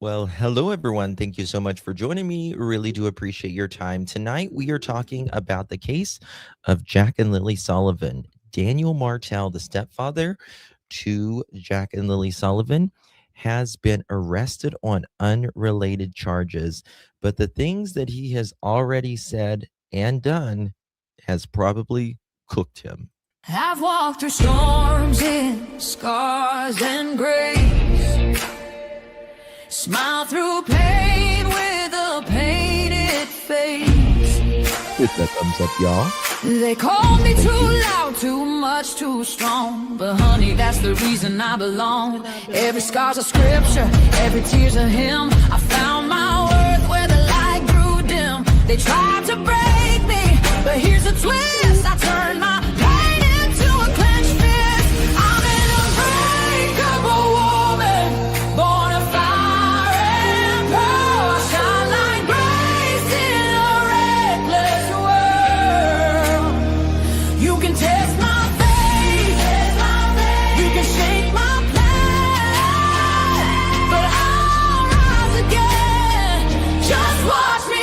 Well, hello everyone. Thank you so much for joining me. Really do appreciate your time. Tonight we are talking about the case of Jack and Lilly Sullivan. Daniel Martell, the stepfather to Jack and Lilly Sullivan, has been arrested on unrelated charges, but the things that he has already said and done has probably cooked him. I've walked through storms and scars and grace. Smile through pain with a painted face. Hit that thumbs up, y'all. They called me too loud, too much, too strong. But honey, that's the reason I belong. Every scar's a scripture, every tear's a hymn. I found my worth where the light grew dim. They tried to break me, but here's a twist. I turned my pain into a clenched fist. I'm an unbreakable woman, born of fire and pearl. I shine like grace in a reckless world. You can test my faith, you can shake my plan, but I'll rise again. Just watch me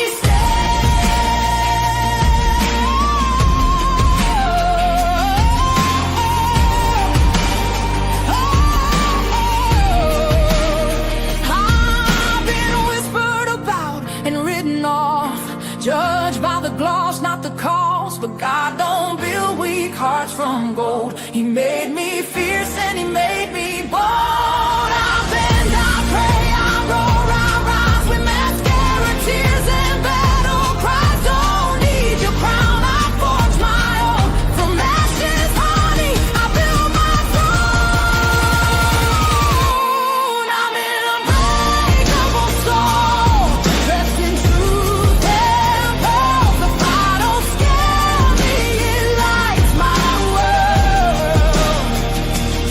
judged by the gloss, not the cause. But God don't build weak hearts from gold. He made me fierce and he made me bold. I bend, I pray, I roar, I rise with mascara, tears and battle cries. Don't need your crown, I forge my own. From ashes, honey, I build my throne. I'm an unbreakable soul, dressed in truth and pearls. The fire don't scare me, it lights my world.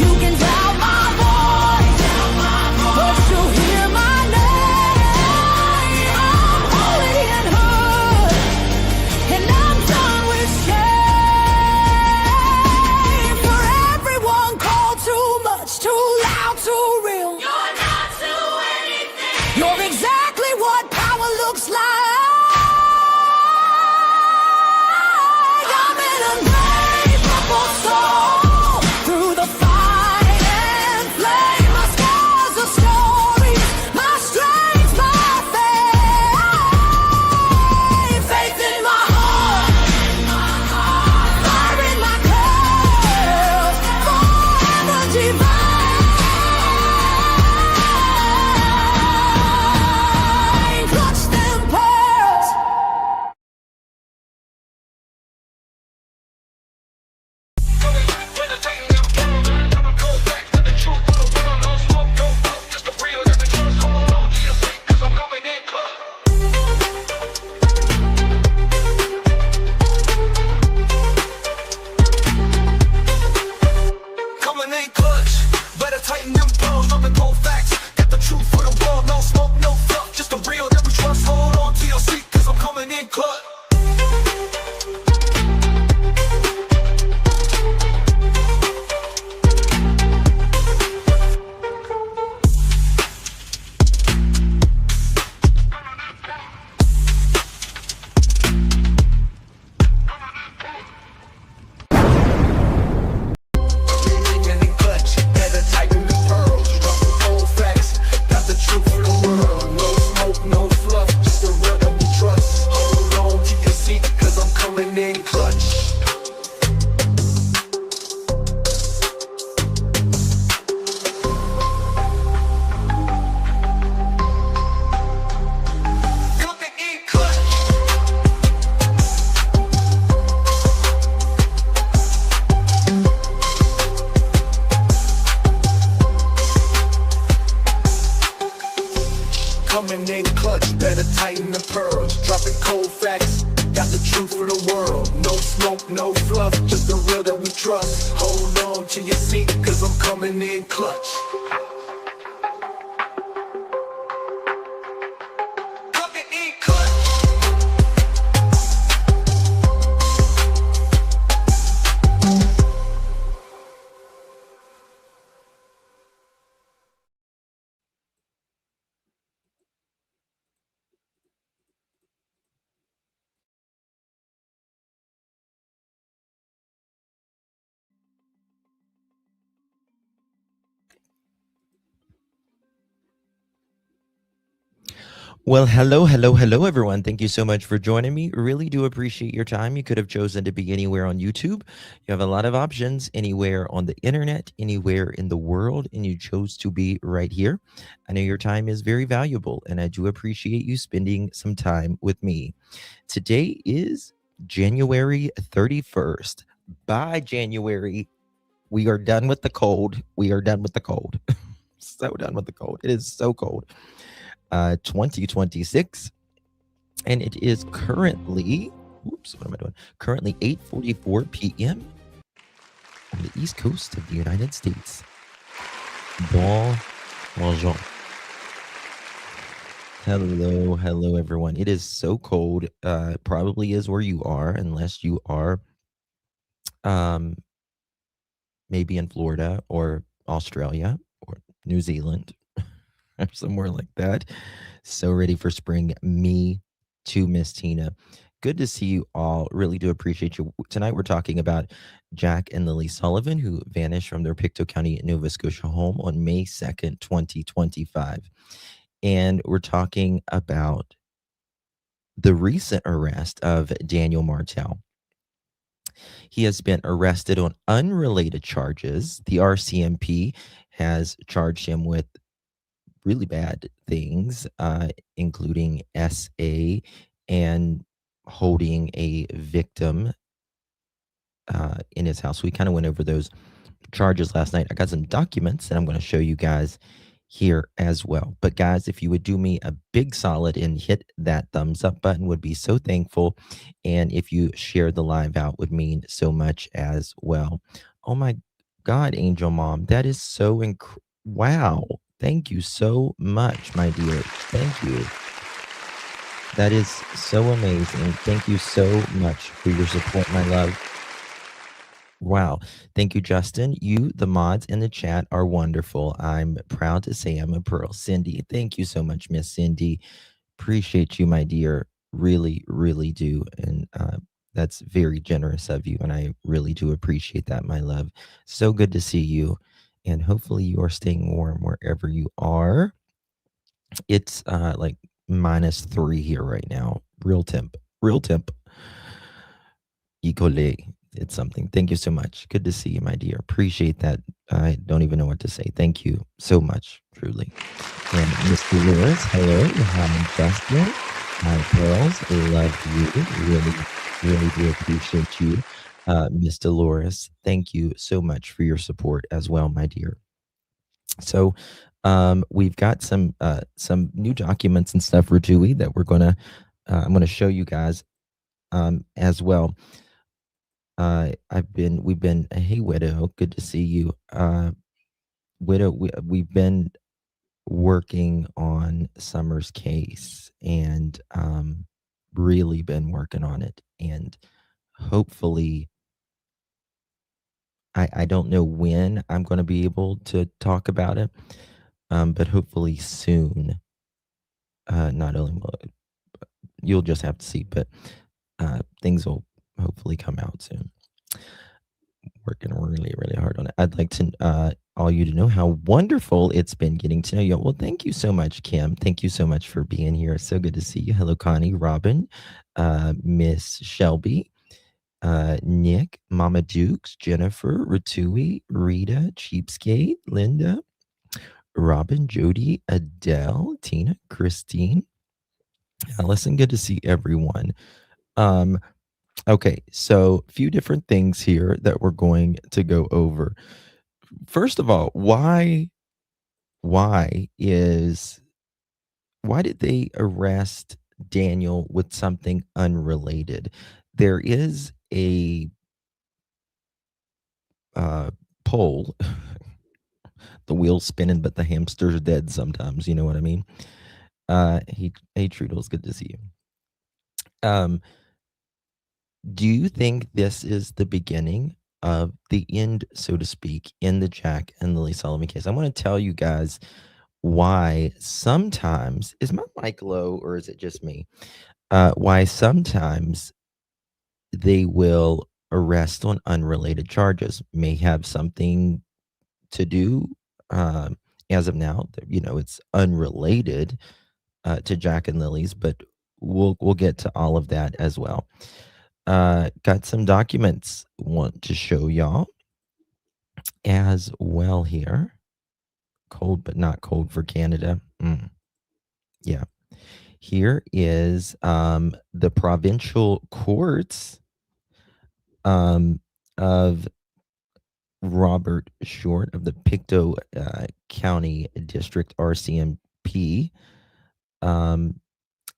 You can doubt my voice, but you'll hear my name. I'm holy and hood, and I'm done with shame. For everyone called too much, too loud, too real. You're not to anything. You're exactly what power looks like. I'm an unbreakable soul, through the fight and flame. My scars are stories, my strength, my faith. Faith in my heart, fire in my curls, forever divine. Clutch them pearls. Coming in clutch, better tighten them pearls, dropping cold facts. Got the truth for the world, no smoke, no fluff, just the real that we trust. Hold on to your seat, cause I'm coming in clutch. Coming in clutch, better tighten them pearls, dropping cold facts. Got the truth for the world, no smoke, no fluff, just the real that we trust. Hold on to your seat, cause I'm coming in clutch. Coming in clutch. Coming in clutch, better tighten the pearls, dropping cold facts. Got the truth for the world, no smoke, no fluff, just the real that we trust. Hold on to your seat, cause I'm coming in clutch. Coming in clutch. Well, hello, everyone. Thank you so much for joining me. Really do appreciate your time. You could have chosen to be anywhere on YouTube. You have a lot of options anywhere on the internet, anywhere in the world, and you chose to be right here. I know your time is very valuable, and I do appreciate you spending some time with me. Today is January 31st. By January, we are done with the cold. We are done with the cold. So done with the cold. It is so cold. 2026, and it is currently, what am I doing? Currently 8:44 p.m. on the East Coast of the United States. Bonjour. Hello, everyone. It is so cold. Probably is where you are, unless you are um, maybe in Florida or Australia or New Zealand or somewhere like that. So ready for spring. Me too, Miss Tina. Good to see you all. Really do appreciate you. Tonight we're talking about Jack and Lilly Sullivan, who vanished from their Pictou County, Nova Scotia home on May 2nd, 2025. And we're talking about the recent arrest of Daniel Martell. He has been arrested on unrelated charges. The RCMP has charged him with really bad things, including SA and holding a victim in his house. We kind of went over those charges last night. I got some documents that I'm going to show you guys here as well. But guys, if you would do me a big solid and hit that thumbs up button, would be so thankful. And if you share the live out would mean so much as well. Oh my God, Angel Mom, that is so wow. Thank you so much, my dear. Thank you. That is so amazing. Thank you so much for your support, my love. Wow. Thank you, Justin. You, the mods in the chat, are wonderful. I'm proud to say I'm a pearl. Cindy, thank you so much, Miss Cindy. Appreciate you, my dear. Really, really do. And that's very generous of you. And I really do appreciate that, my love. So good to see you. And hopefully you are staying warm wherever you are. It's like -3 here right now. Real temp. Real temp. Ecole. It's something. Thank you so much. Good to see you, my dear. Appreciate that. I don't even know what to say. Thank you so much, truly. And Mr. Lewis, hello. Justin, my pearls, love you. Really do appreciate you, Miss Dolores. Thank you so much for your support as well, my dear. So, we've got some new documents and stuff for Dewey that I'm gonna show you guys as well. We've been, hey Widow, good to see you. Widow, we've been working on Summer's case and really been working on it. And hopefully, I don't know when I'm going to be able to talk about it, but hopefully soon. Not only will you'll just have to see, but things will hopefully come out soon. Working really hard on it. I'd like to all you to know how wonderful it's been getting to know you. Well, thank you so much, Kim. Thank you so much for being here. It's so good to see you. Hello, Connie, Robin, Miss Shelby, Nick, Mama Dukes, Jennifer, Ratui, Rita, Cheapskate, Linda, Robin, Jody, Adele, Tina, Christine, Allison. Good to see everyone. Okay, so a few different things here that we're going to go over. First of all, why did they arrest Daniel with something unrelated? There is a poll. The wheel's spinning, but the hamster's dead sometimes. You know what I mean? Hey Trudels, good to see you. Do you think this is the beginning of the end, so to speak, in the Jack and Lilly Sullivan case? I want to tell you guys why sometimes, is my mic low or is it just me? Why sometimes they will arrest on unrelated charges, may have something to do. As of now, it's unrelated, to Jack and Lily's, but we'll get to all of that as well. Got some documents want to show y'all as well here. Cold, but not cold for Canada. Yeah. Here is the provincial courts of Robert Short of the Pictou County District RCMP. And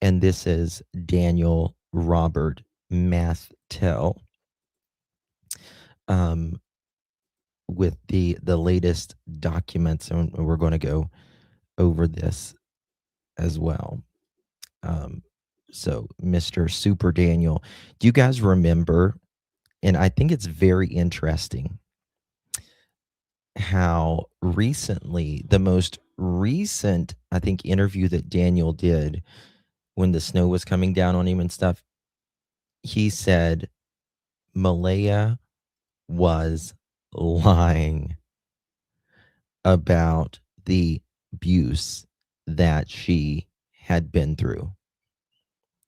this is Daniel Robert Martell with the latest documents, and we're going to go over this as well. So Mr. Super Daniel, do you guys remember, and I think it's very interesting how recently, the most recent, I think, interview that Daniel did when the snow was coming down on him and stuff, he said Malaya was lying about the abuse that she had been through.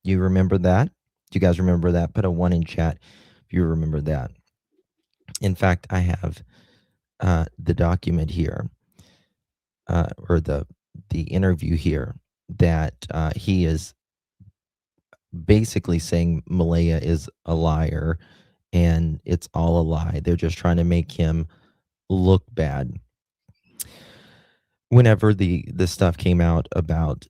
You remember that? Do you guys remember that? Put a 1 in chat if you remember that. In fact, I have the document here, or the interview here, that he is basically saying Malaya is a liar and it's all a lie. They're just trying to make him look bad. Whenever the stuff came out about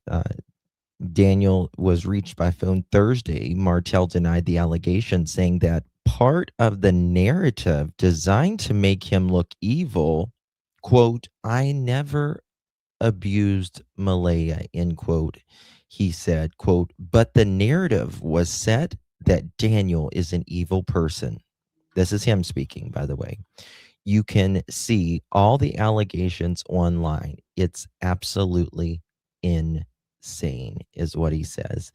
Daniel was reached by phone Thursday, Martell denied the allegation, saying that part of the narrative designed to make him look evil, quote, I never abused Malaya, end quote. He said, quote, but the narrative was set that Daniel is an evil person. This is him speaking, by the way. You can see all the allegations online. It's absolutely insane, is what he says.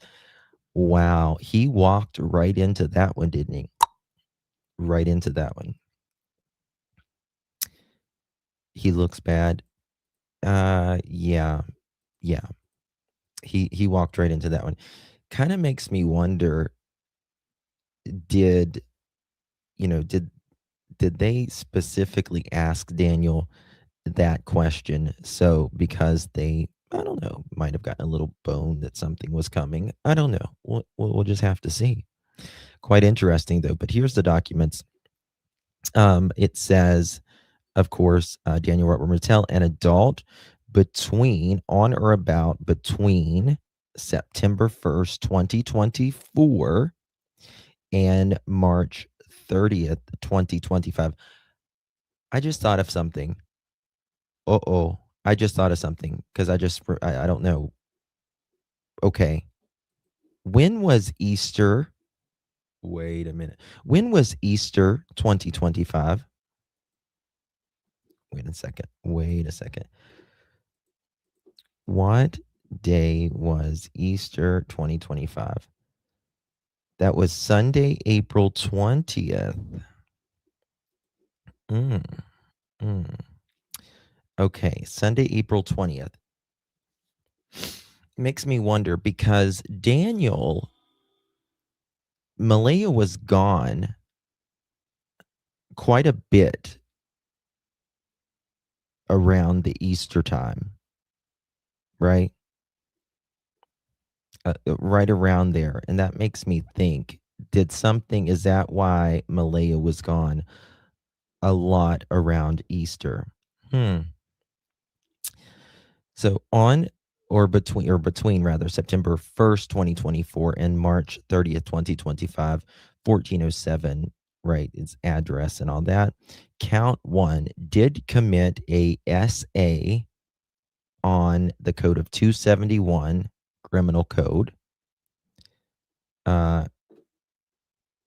Wow. He walked right into that one, didn't he? Right into that one. He looks bad. Yeah. He walked right into that one. Kind of makes me wonder, did they specifically ask Daniel that question? So because they, I don't know, might have gotten a little bone that something was coming. I don't know. We'll just have to see. Quite interesting though. But here's the documents. It says, of course, Daniel Robert Martell, an adult on or about between September 1st, 2024 and March 30th, 2025. I just thought of something. I just thought of something because I don't know. Okay. When was Easter? Wait a minute. When was Easter 2025? Wait a second. What day was Easter 2025? That was Sunday, April 20th. Okay, Sunday, April 20th. Makes me wonder because Malaya was gone quite a bit around the Easter time, right? Right around there. And that makes me think, is that why Malaya was gone a lot around Easter? So on or between rather September 1st, 2024 and March 30th, 2025, 1407, right? Its address and all that. Count 1 did commit a SA on the code of 271 criminal code. And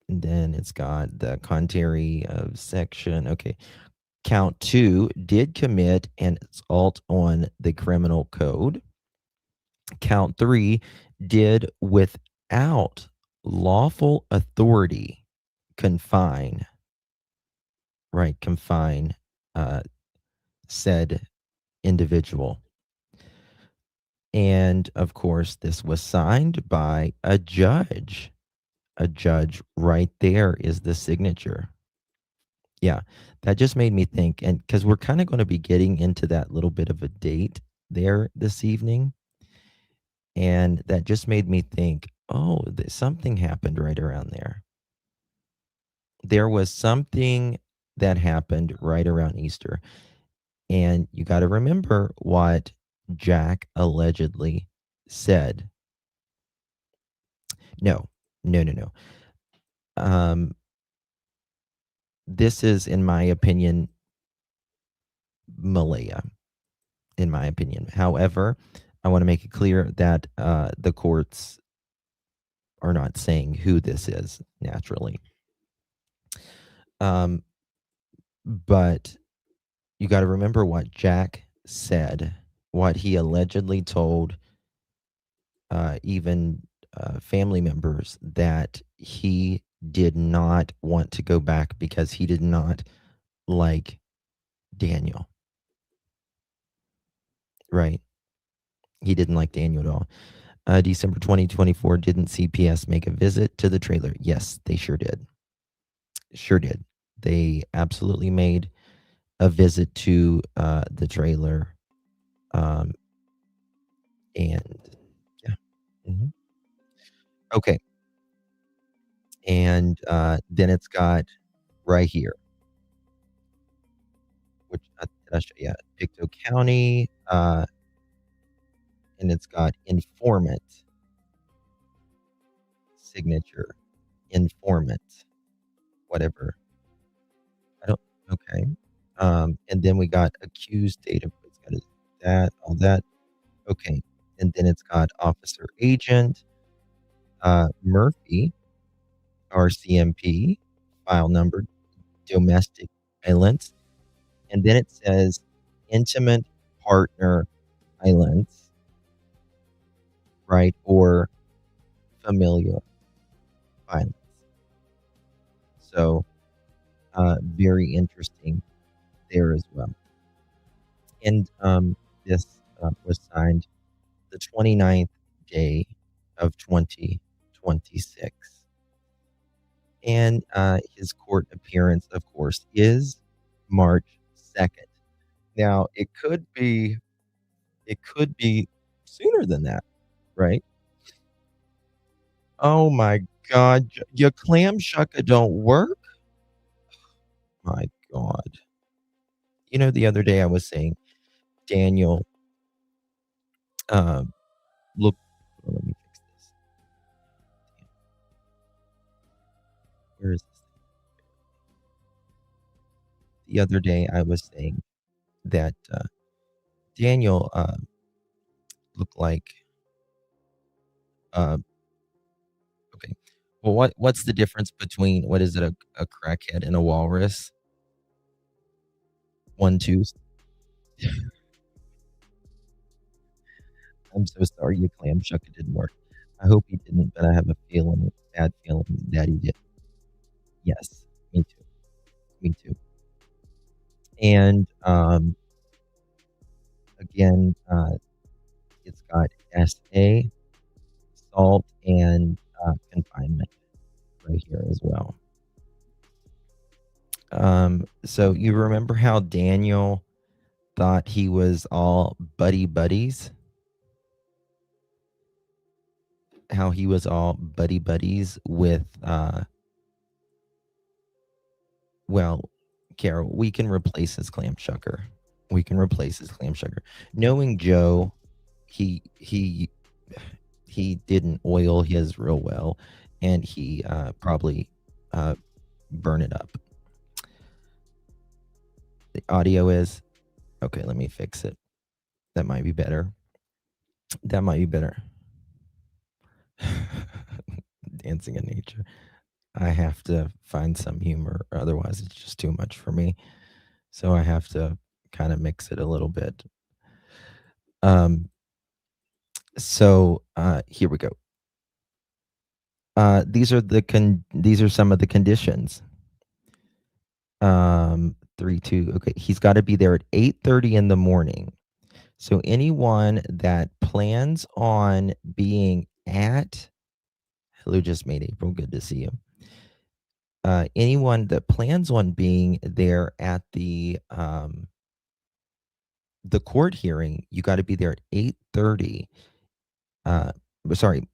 then it's got the contrary of section. Okay. Count 2 did commit an assault on the criminal code. Count 3 did without lawful authority confine said individual. And of course, this was signed by a judge. A judge right there is the signature. Yeah, that just made me think, and because we're kind of going to be getting into that little bit of a date there this evening, and that just made me think, oh, something happened right around there. There was something that happened right around Easter. And you got to remember what Jack allegedly said. No, no, no, no. Um, this is, in my opinion, Malaya, in my opinion. However, I want to make it clear that the courts are not saying who this is, naturally. Um, but you got to remember what Jack said, what he allegedly told even family members, that he did not want to go back because he did not like Daniel. Right. He didn't like Daniel at all. December 2024, didn't CPS make a visit to the trailer? Yes, they sure did. Sure did. They absolutely made a visit to the trailer. Um, and yeah. Mhm. Okay. And then it's got right here, which did I show you? Pictou County, and it's got informant signature, informant, whatever. I don't. Okay. And then we got accused date of it's got that, all that. Okay. And then it's got officer agent, Murphy, RCMP, file number, domestic violence. And then it says intimate partner violence, right? Or familial violence. So, very interesting there as well. And this was signed the 29th day of 2026. And his court appearance, of course, is March 2nd. Now, it could be sooner than that, right? Oh my God, your clam shucker don't work? My God. The other day I was saying, Daniel, look, let me fix this. Where is this? The other day I was saying that Daniel looked like, uh, okay. Well, what's the difference between, what is it, a crackhead and a walrus? One tooth. I'm so sorry your clam shucker didn't work. I hope he didn't, but I have a bad feeling that he did. Yes, me too. Me too. And again, it's got SA, assault, and confinement right here as well. So you remember how Daniel thought he was all buddy buddies? How he was all buddy buddies with well, Carol, we can replace his clam shucker. We can replace his clam shucker. Knowing Joe, he didn't oil his real well, and he probably burn it up. The audio is okay. Let me fix it. That might be better. That might be better. Dancing in nature. I have to find some humor, otherwise it's just too much for me. So I have to kind of mix it a little bit. So here we go. These are some of the conditions. 3, 2. Okay, he's got to be there at 8:30 in the morning. So anyone that plans on being at, hello, just made April, good to see you. Anyone that plans on being there at the court hearing, you got to be there at 8:30. Sorry,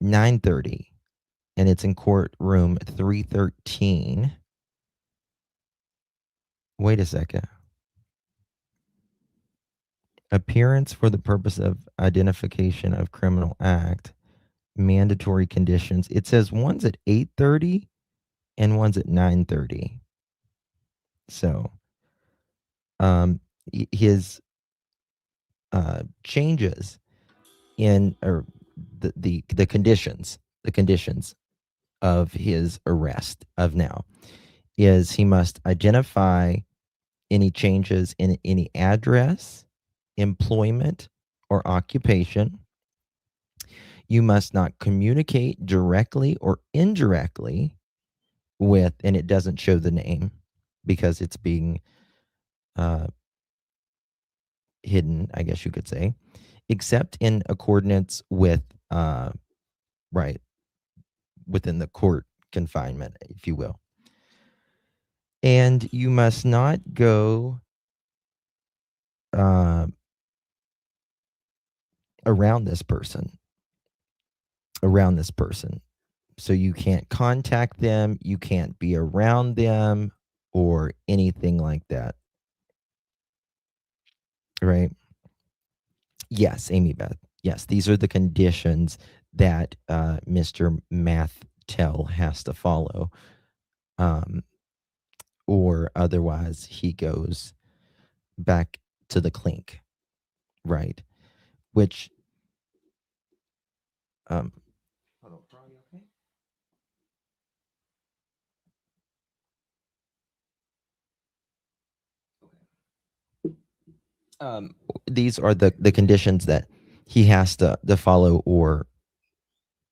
9:30, and it's in courtroom 313. Wait a second. Appearance for the purpose of identification of criminal act, mandatory conditions. It says one's at 8:30 and one's at 9:30. So, his changes in or the conditions of his arrest of now is he must identify any changes in any address, employment, or occupation. You must not communicate directly or indirectly with, and it doesn't show the name because it's being hidden, I guess you could say, except in accordance with right within the court confinement, if you will. And you must not go around this person. So you can't contact them, you can't be around them, or anything like that. Right? Yes, Amy Beth. Yes, these are the conditions that Mr. Martell has to follow. Or otherwise he goes back to the clink, right? Which hold on, are you okay? These are the conditions that he has to follow, or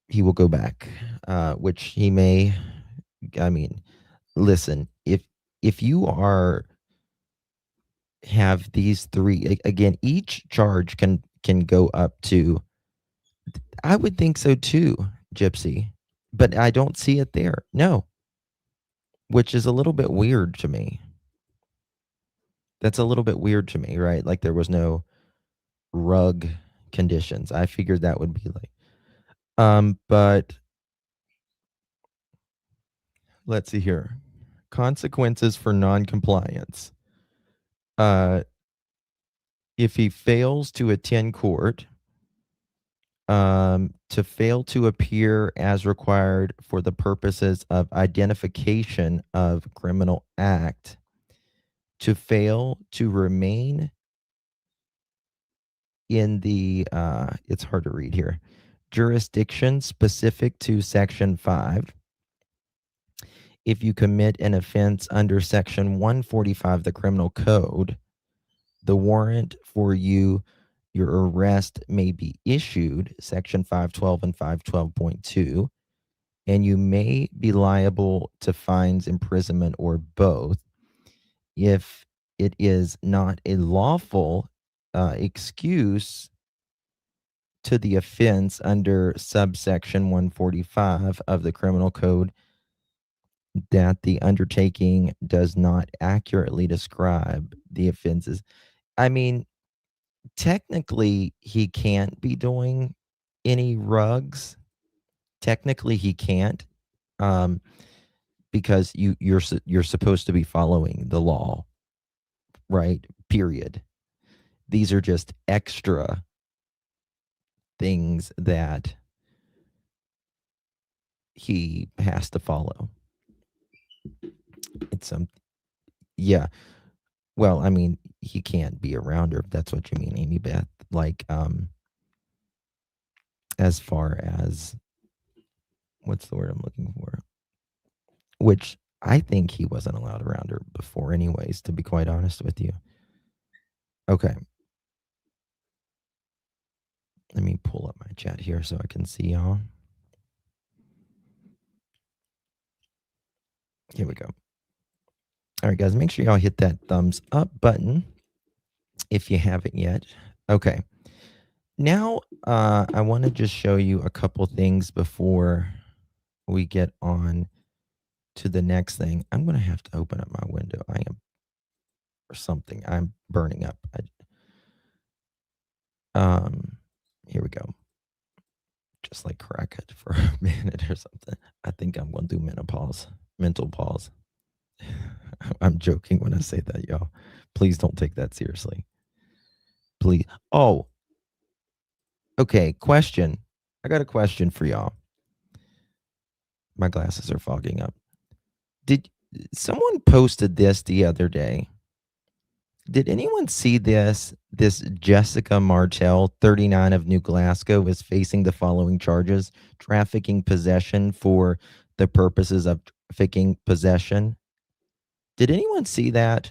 he will go back, which he may. I mean, listen, if you have these three, again, each charge can go up to, I would think so too, Gypsy, but I don't see it there. No, which is a little bit weird to me. That's a little bit weird to me, right? Like there was no rug conditions. I figured that would be like, but let's see here. Consequences for non-compliance. If he fails to attend court, to fail to appear as required for the purposes of identification of criminal act, to fail to remain in the, it's hard to read here, jurisdiction specific to Section 5. If you commit an offense under Section 145 of the Criminal Code, the warrant for your arrest may be issued, Section 512 and 512.2, and you may be liable to fines, imprisonment, or both if it is not a lawful excuse to the offense under subsection 145 of the Criminal Code that the undertaking does not accurately describe the offenses. I mean, technically, he can't be doing any rugs. Technically, he can't, because you're supposed to be following the law, right? Period. These are just extra things that he has to follow. It's yeah. Well, I mean, he can't be around her, if that's what you mean, Amy Beth. Like, as far as what's the word I'm looking for? Which I think he wasn't allowed around her before, anyways, to be quite honest with you. Okay. Let me pull up my chat here so I can see y'all. Here we go. All right, guys, make sure y'all hit that thumbs up button if you haven't yet. Okay. Now, I want to just show you a couple things before we get on to the next thing. I'm going to have to open up my window. I am, or something. I'm burning up. Here we go. Just like crackhead for a minute or something. I think I'm going to do mental pause. I'm joking when I say that, y'all. Please don't take that seriously. Please. Oh, okay. Question. I got a question for y'all. My glasses are fogging up. Did someone posted this the other day? Did anyone see this? This Jessica Martell, 39 of New Glasgow, is facing the following charges: trafficking possession for the purposes of trafficking possession. Did anyone see that?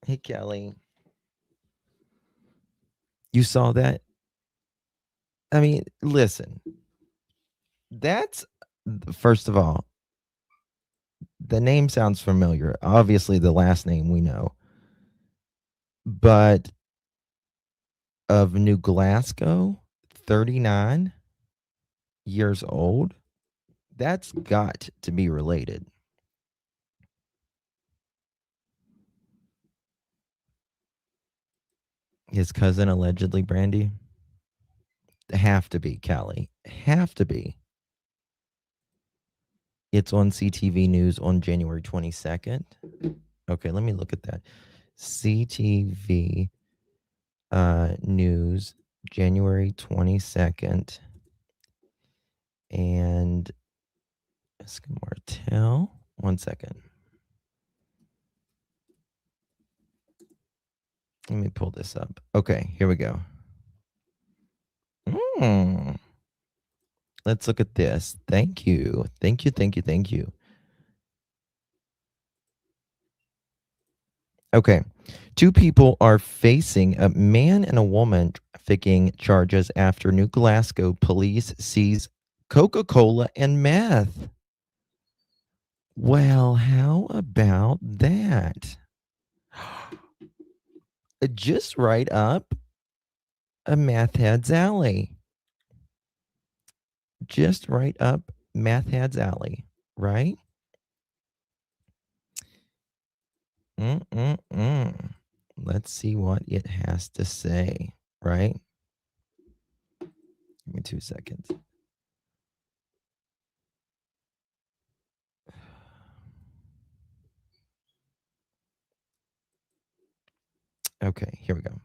Hey, Kelly. You saw that? I mean, listen, that's, first of all, the name sounds familiar. Obviously, the last name we know. But of New Glasgow, 39 years old, that's got to be related. His cousin, allegedly, Brandy? Have to be, Callie. Have to be. It's on CTV News on January 22nd. Okay, let me look at that. CTV News, January 22nd. And Jessica Martell. 1 second. Let me pull this up. Okay, here we go. Let's look at this. Thank you. Thank you. Thank you. Thank you. Okay. Two people are facing, a man and a woman, trafficking charges after New Glasgow police seize Coca-Cola and meth. Well, how about that? Just right up a meth head's alley. Just right up meth head's alley, right? Let's see what it has to say, right? Give me 2 seconds. Okay, here we go.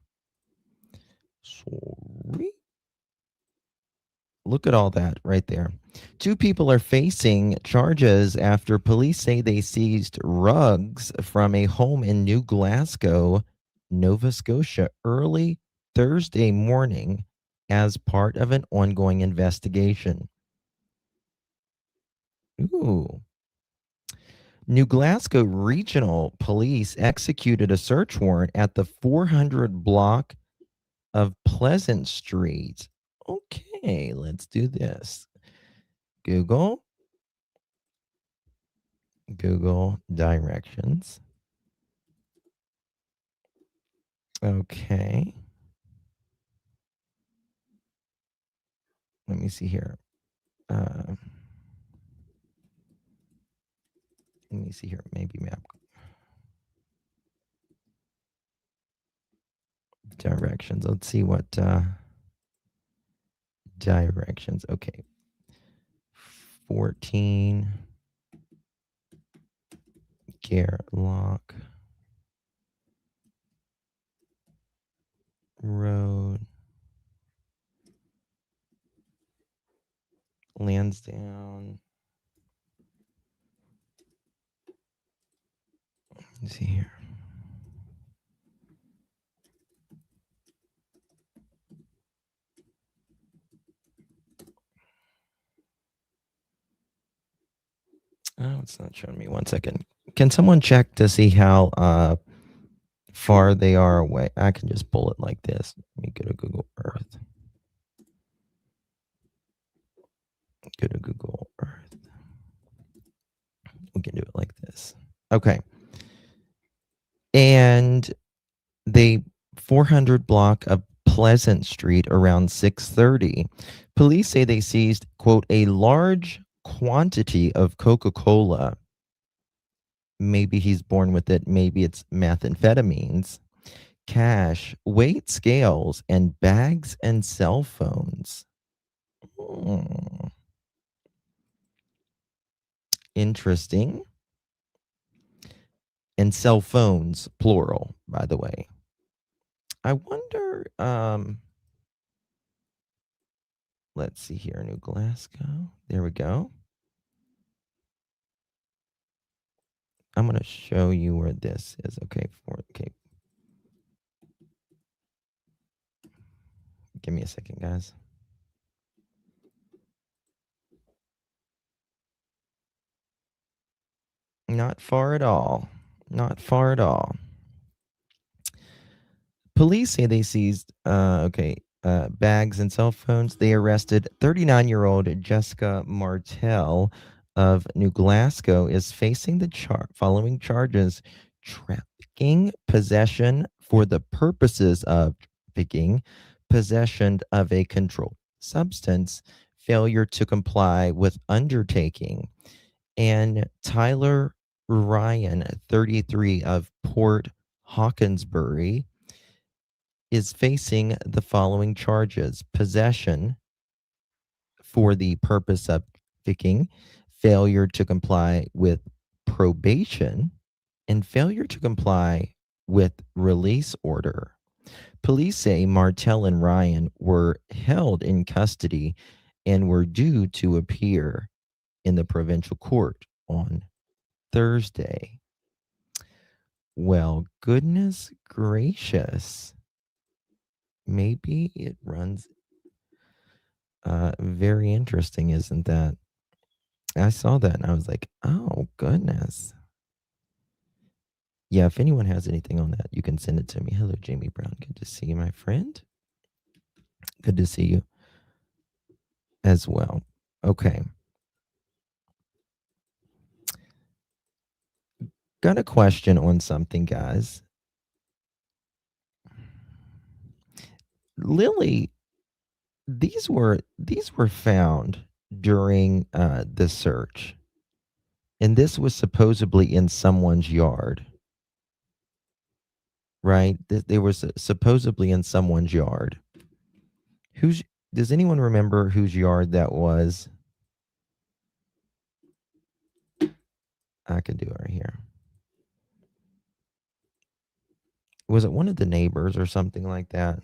Sorry. Look at all that right there. Two people are facing charges after police say they seized rugs from a home in New Glasgow, Nova Scotia, early Thursday morning as part of an ongoing investigation. Ooh. New Glasgow Regional Police executed a search warrant at the 400 block of Pleasant Street. Okay, let's do this. Google directions. Okay. Let me see here. Let me see here. Maybe map. Directions. Let's see what directions. Okay. 14 Gerlock Road, Lansdowne. Let's see here. Oh, it's not showing me. 1 second. Can someone check to see how far they are away? I can just pull it like this. Let me go to Google Earth. Go to Google Earth. We can do it like this. Okay. And they 400 block of Pleasant Street around 6:30. Police say they seized, quote, a large quantity of Coca-Cola. Maybe he's born with it, maybe it's methamphetamines, cash, weight scales, and bags and cell phones. Hmm. Interesting. And cell phones, plural, by the way. I wonder, let's see here, New Glasgow. There we go. I'm going to show you where this is. Okay, give me a second, guys. Not far at all. Not far at all. Police say they seized, bags and cell phones. They arrested 39-year-old Jessica Martell of New Glasgow is facing the following charges: trafficking, possession for the purposes of trafficking, possession of a controlled substance, failure to comply with undertaking. And Tyler Ryan, 33, of Port Hawkesbury, is facing the following charges: possession for the purpose of trafficking, failure to comply with probation, and failure to comply with release order. Police say Martell and Ryan were held in custody and were due to appear in the provincial court on Thursday. Well, goodness gracious. Maybe it runs very interesting, isn't that? I saw that and I was like, oh goodness. Yeah, if anyone has anything on that, you can send it to me. Hello, Jamie Brown. Good to see you, my friend. Good to see you as well. Okay. Got a question on something, guys. Lily, these were found during the search. And this was supposedly in someone's yard. Right? They were supposedly in someone's yard. Does anyone remember whose yard that was? I can do it right here. Was it one of the neighbors or something like that?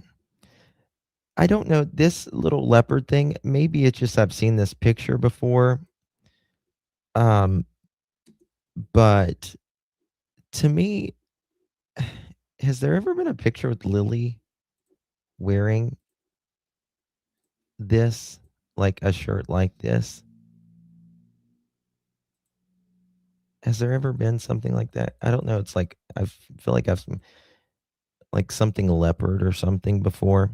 I don't know. This little leopard thing, maybe it's just I've seen this picture before. But to me, has there ever been a picture with Lily wearing this, like a shirt like this? Has there ever been something like that? I don't know. It's like I feel like I've like something leopard or something before.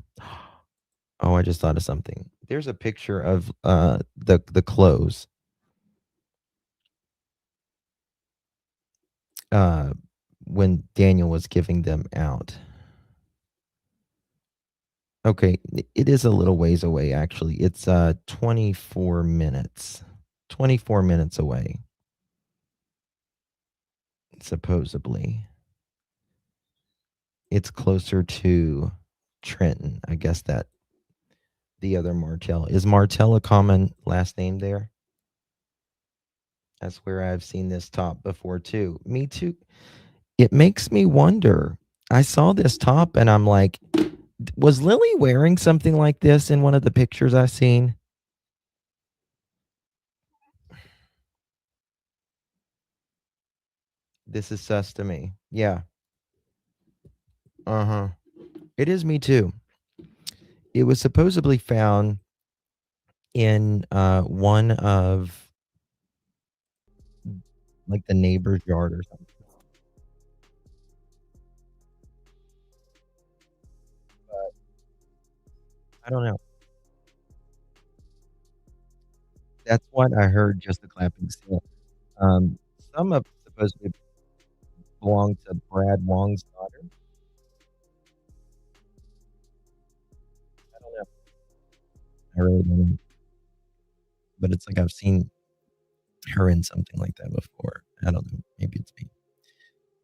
Oh, I just thought of something. There's a picture of the clothes. When Daniel was giving them out. Okay, it is a little ways away actually. It's 24 minutes. 24 minutes away. Supposedly. It's closer to Trenton. I guess that the other Martell. Is Martell a common last name there? That's where I've seen this top before too. Me too. It makes me wonder. I saw this top and I'm like, was Lily wearing something like this in one of the pictures I've seen? This is sus to me. Yeah. Uh-huh. It is me too. It was supposedly found in one of like the neighbor's yard or something. But I don't know. That's what I heard, just the clapping seal. Um, some of supposedly belonged to Brad Wong's daughter. I don't know. I really don't know. But it's like I've seen her in something like that before. I don't know. Maybe it's me.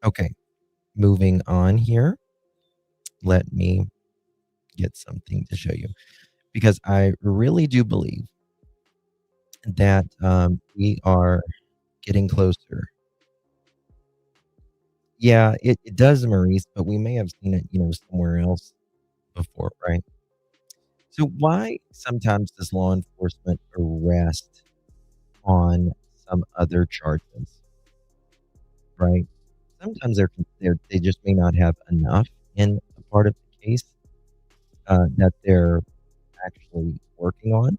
Okay, moving on here. Let me get something to show you because I really do believe that we are getting closer. Yeah, it does, Maurice, but we may have seen it, somewhere else before, right? So why sometimes does law enforcement arrest on some other charges, right? Sometimes they just may not have enough in a part of the case that they're actually working on,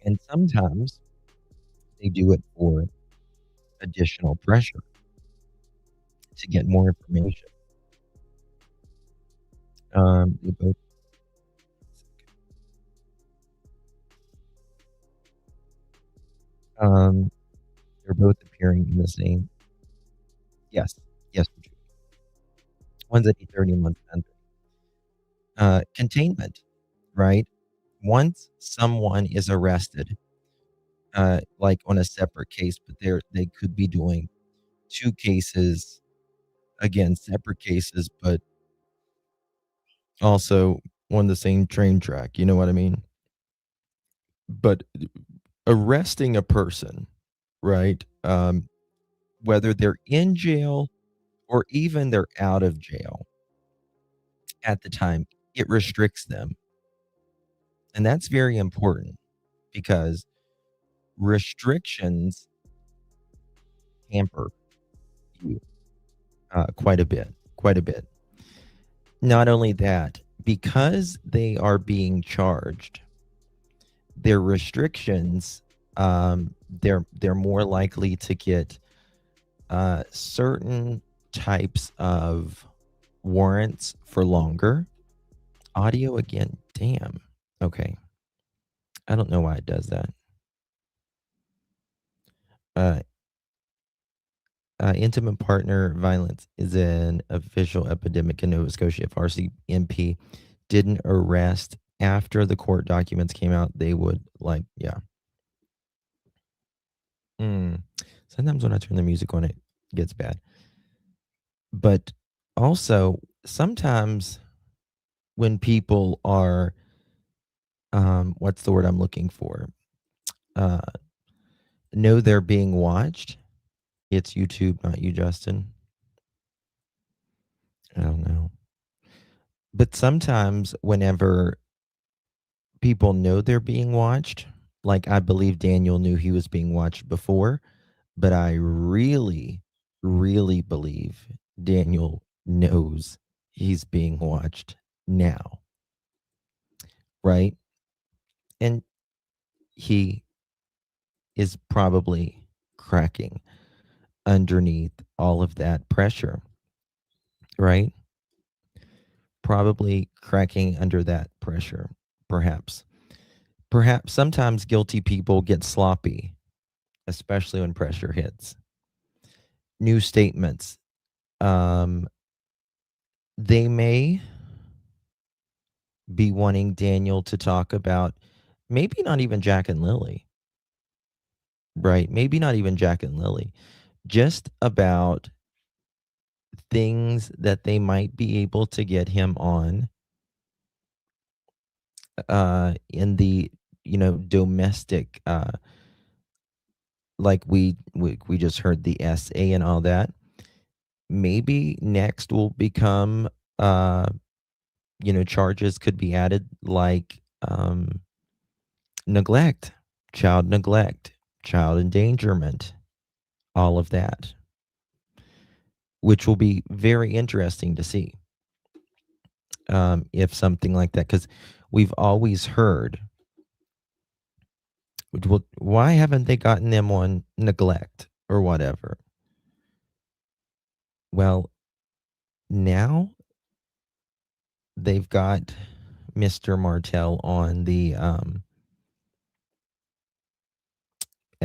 and sometimes they do it for additional pressure to get more information. They both um, they're both appearing in the same. Yes, yes, one's at 8:30 and one's at 10:30. Containment, right? Once someone is arrested, like on a separate case, but they could be doing two cases, again, separate cases, but also on the same train track. You know what I mean? But arresting a person, right? Whether they're in jail or even they're out of jail at the time, it restricts them. And that's very important because restrictions hamper you quite a bit, quite a bit. Not only that, because they are being charged, their restrictions, they're more likely to get certain types of warrants for longer. Audio again, damn. Okay, I don't know why it does that. Uh, intimate partner violence is an official epidemic in Nova Scotia. If RCMP didn't arrest after the court documents came out, they would yeah. Sometimes when I turn the music on, it gets bad. But also, sometimes when people are, what's the word I'm looking for? Uh, know they're being watched. It's YouTube, not you, Justin. I don't know. But sometimes whenever people know they're being watched, like I believe Daniel knew he was being watched before, but I really, really believe Daniel knows he's being watched now, right? And he is probably cracking underneath all of that pressure, right? Probably cracking under that pressure, perhaps. Perhaps sometimes guilty people get sloppy, especially when pressure hits. New statements. Um, they may be wanting Daniel to talk about maybe not even Jack and Lilly, right? Maybe not even Jack and Lilly, just about things that they might be able to get him on in the domestic like we just heard the SA and all that. Maybe next will become charges could be added like neglect, child endangerment, all of that, which will be very interesting to see if something like that, because we've always heard, well, why haven't they gotten them on neglect or whatever? Well, now they've got Mr. Martell on the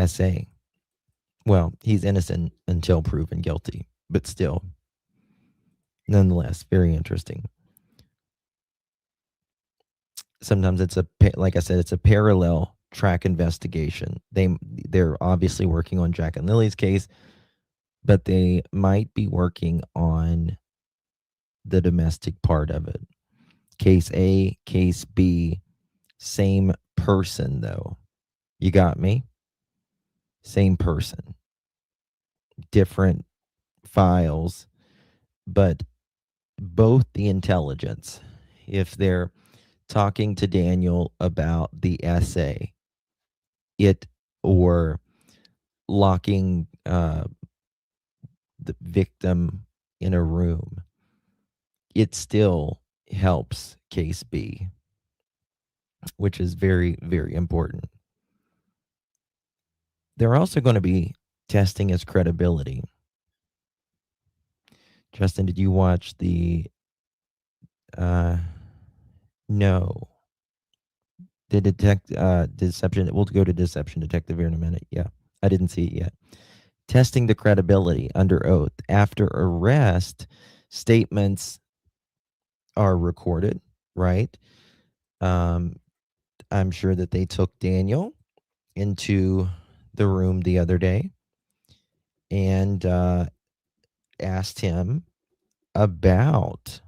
SA. Well, he's innocent until proven guilty, but still, nonetheless, very interesting. Sometimes it's like I said, it's a parallel track investigation. They're obviously working on Jack and Lily's case, but they might be working on the domestic part of it. Case A, case B, same person though. You got me? Same person. Different files, but both the intelligence. If they're talking to Daniel about the essay, or locking the victim in a room, it still helps case B, which is very, very important. They're also going to be testing his credibility. Justin, did you watch the no. The deception. We'll go to deception detective here in a minute. Yeah. I didn't see it yet. Testing the credibility under oath. After arrest, statements are recorded, right? I'm sure that they took Daniel into the room the other day and asked him about,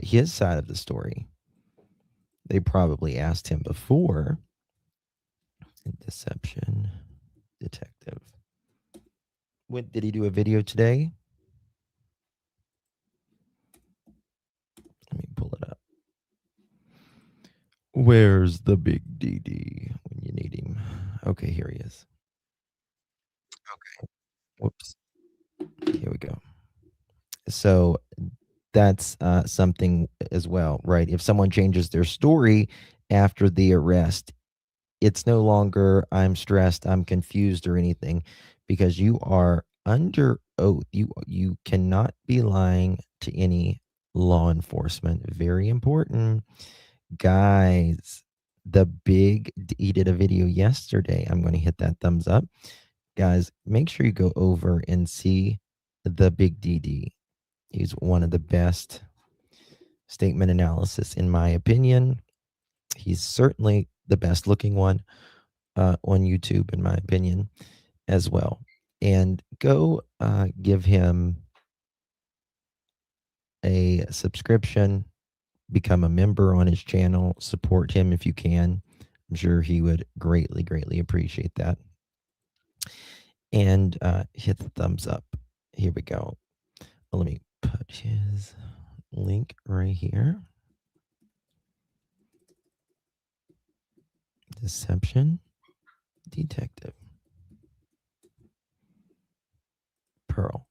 his side of the story. They probably asked him before. Deception detective. Did he do a video today? Let me pull it up. Where's the big DD when you need him? Okay, here he is. Okay. Whoops. Here we go. So that's something as well, right? If someone changes their story after the arrest, it's no longer I'm stressed, I'm confused or anything, because you are under oath. You cannot be lying to any law enforcement. Very important. Guys, he did a video yesterday. I'm going to hit that thumbs up. Guys, make sure you go over and see the big DD. He's one of the best statement analysis, in my opinion. He's certainly the best looking one on YouTube, in my opinion, as well. And go give him a subscription, become a member on his channel, support him if you can. I'm sure he would greatly, greatly appreciate that. And hit the thumbs up. Here we go. Let me put his link right here. Deception detective. Pearl.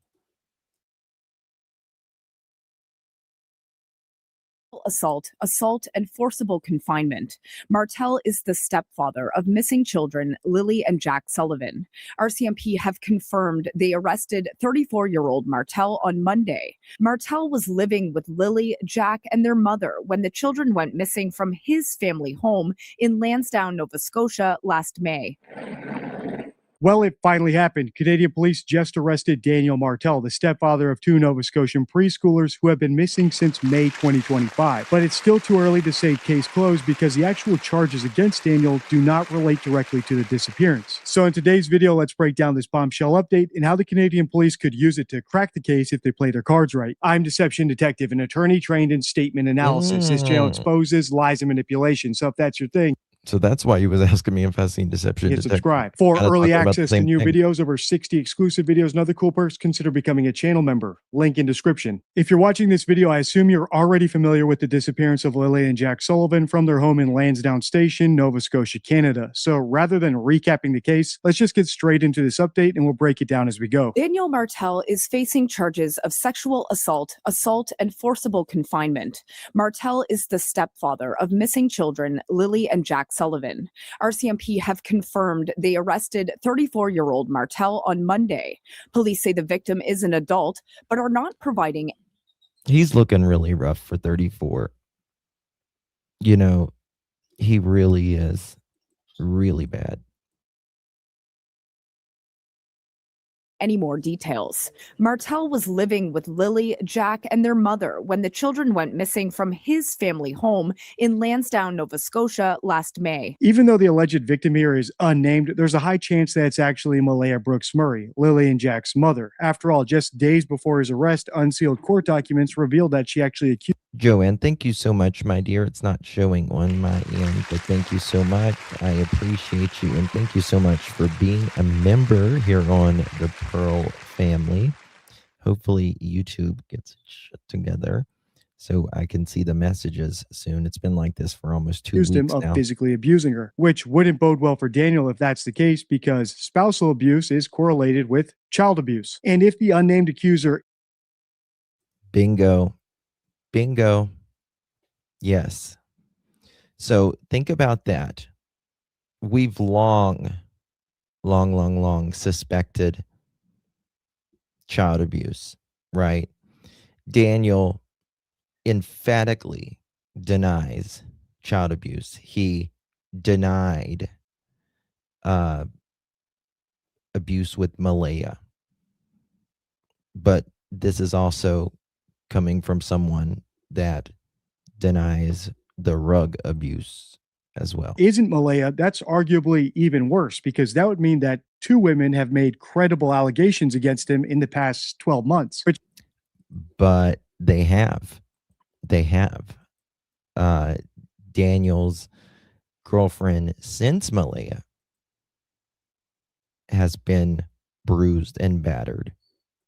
Assault, and forcible confinement. Martell is the stepfather of missing children Lilly and Jack Sullivan. RCMP have confirmed they arrested 34-year-old Martell on Monday. Martell was living with Lilly, Jack, and their mother when the children went missing from his family home in Lansdowne, Nova Scotia last May. Well, it finally happened. Canadian police just arrested Daniel Martell, the stepfather of two Nova Scotian preschoolers who have been missing since May 2025. But it's still too early to say case closed because the actual charges against Daniel do not relate directly to the disappearance. So in today's video, let's break down this bombshell update and how the Canadian police could use it to crack the case if they play their cards right. I'm Deception Detective, an attorney trained in statement analysis. This channel exposes lies and manipulation. So if that's your thing, so that's why he was asking me if I've seen Deception hit subscribe. For early access to new videos, over 60 exclusive videos, and other cool perks, consider becoming a channel member. Link in description. If you're watching this video, I assume you're already familiar with the disappearance of Lilly and Jack Sullivan from their home in Lansdowne Station, Nova Scotia, Canada. So rather than recapping the case, let's just get straight into this update and we'll break it down as we go. Daniel Martell is facing charges of sexual assault, and forcible confinement. Martell is the stepfather of missing children Lilly and Jack Sullivan. RCMP have confirmed they arrested 34-year-old Martell on Monday. Police say the victim is an adult, but are not providing. He's looking really rough for 34. You know, he really is. Really bad. Any more details. Martell was living with Lilly, Jack, and their mother when the children went missing from his family home in Lansdowne, Nova Scotia last May. Even though the alleged victim here is unnamed, there's a high chance that it's actually Malaya Brooks Murray, Lilly and Jack's mother. After all, just days before his arrest, unsealed court documents revealed that she actually accused Joanne, thank you so much, my dear. It's not showing on my end, but thank you so much. I appreciate you, and thank you so much for being a member here on the Pearl family. Hopefully, YouTube gets it shut together so I can see the messages soon. It's been like this for almost 2 weeks him of now. physically abusing her, which wouldn't bode well for Daniel if that's the case, because spousal abuse is correlated with child abuse. And if the unnamed accuser Bingo. Bingo. Yes. So think about that. We've long suspected child abuse, right? Daniel emphatically denies child abuse. He denied abuse with Malaya. But this is also coming from someone that denies the rug abuse as well. isn't Malaya, that's arguably even worse, because that would mean that two women have made credible allegations against him in the past 12 months. But they have. Daniel's girlfriend since Malaya has been bruised and battered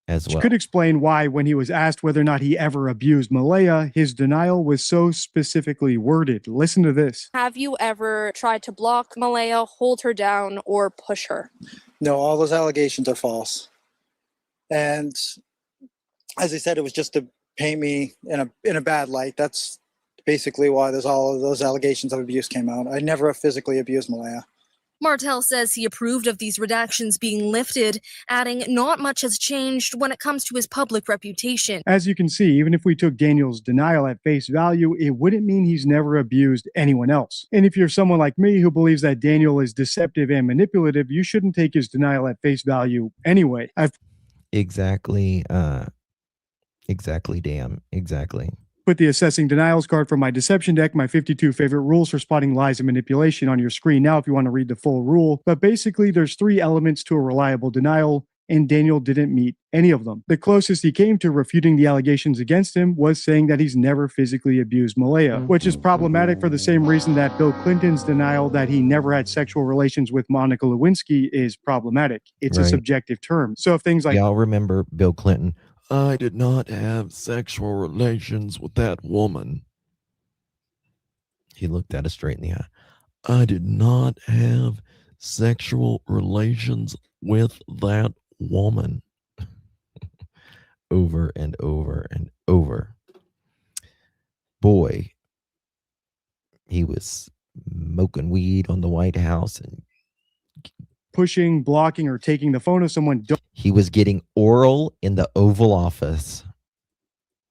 as well. Could explain why, when he was asked whether or not he ever abused Malaya, his denial was so specifically worded. Listen to this. Have you ever tried to block Malaya, hold her down, or push her? No, all those allegations are false. And as I said, it was just to paint me in a bad light. That's basically why there's all of those allegations of abuse came out. I never physically abused Malaya. Martell says he approved of these redactions being lifted, adding not much has changed when it comes to his public reputation. As you can see, even if we took Daniel's denial at face value, it wouldn't mean he's never abused anyone else. And if you're someone like me who believes that Daniel is deceptive and manipulative, you shouldn't take his denial at face value anyway. Exactly, Dan. Exactly. Put the assessing denials card from my deception deck, my 52 favorite rules for spotting lies and manipulation, on your screen now if you want to read the full rule. But basically, there's 3 elements to a reliable denial, and Daniel didn't meet any of them. The closest he came to refuting the allegations against him was saying that he's never physically abused Malaya, which is problematic for the same reason that Bill Clinton's denial that he never had sexual relations with Monica Lewinsky is problematic. It's a Right. subjective term. So if things like Y'all remember Bill Clinton? I did not have sexual relations with that woman. He looked at us straight in the eye. I did not have sexual relations with that woman. Over and over and over. Boy, he was smoking weed on the White House, and pushing, blocking, or taking the phone of someone he was getting oral in the Oval Office.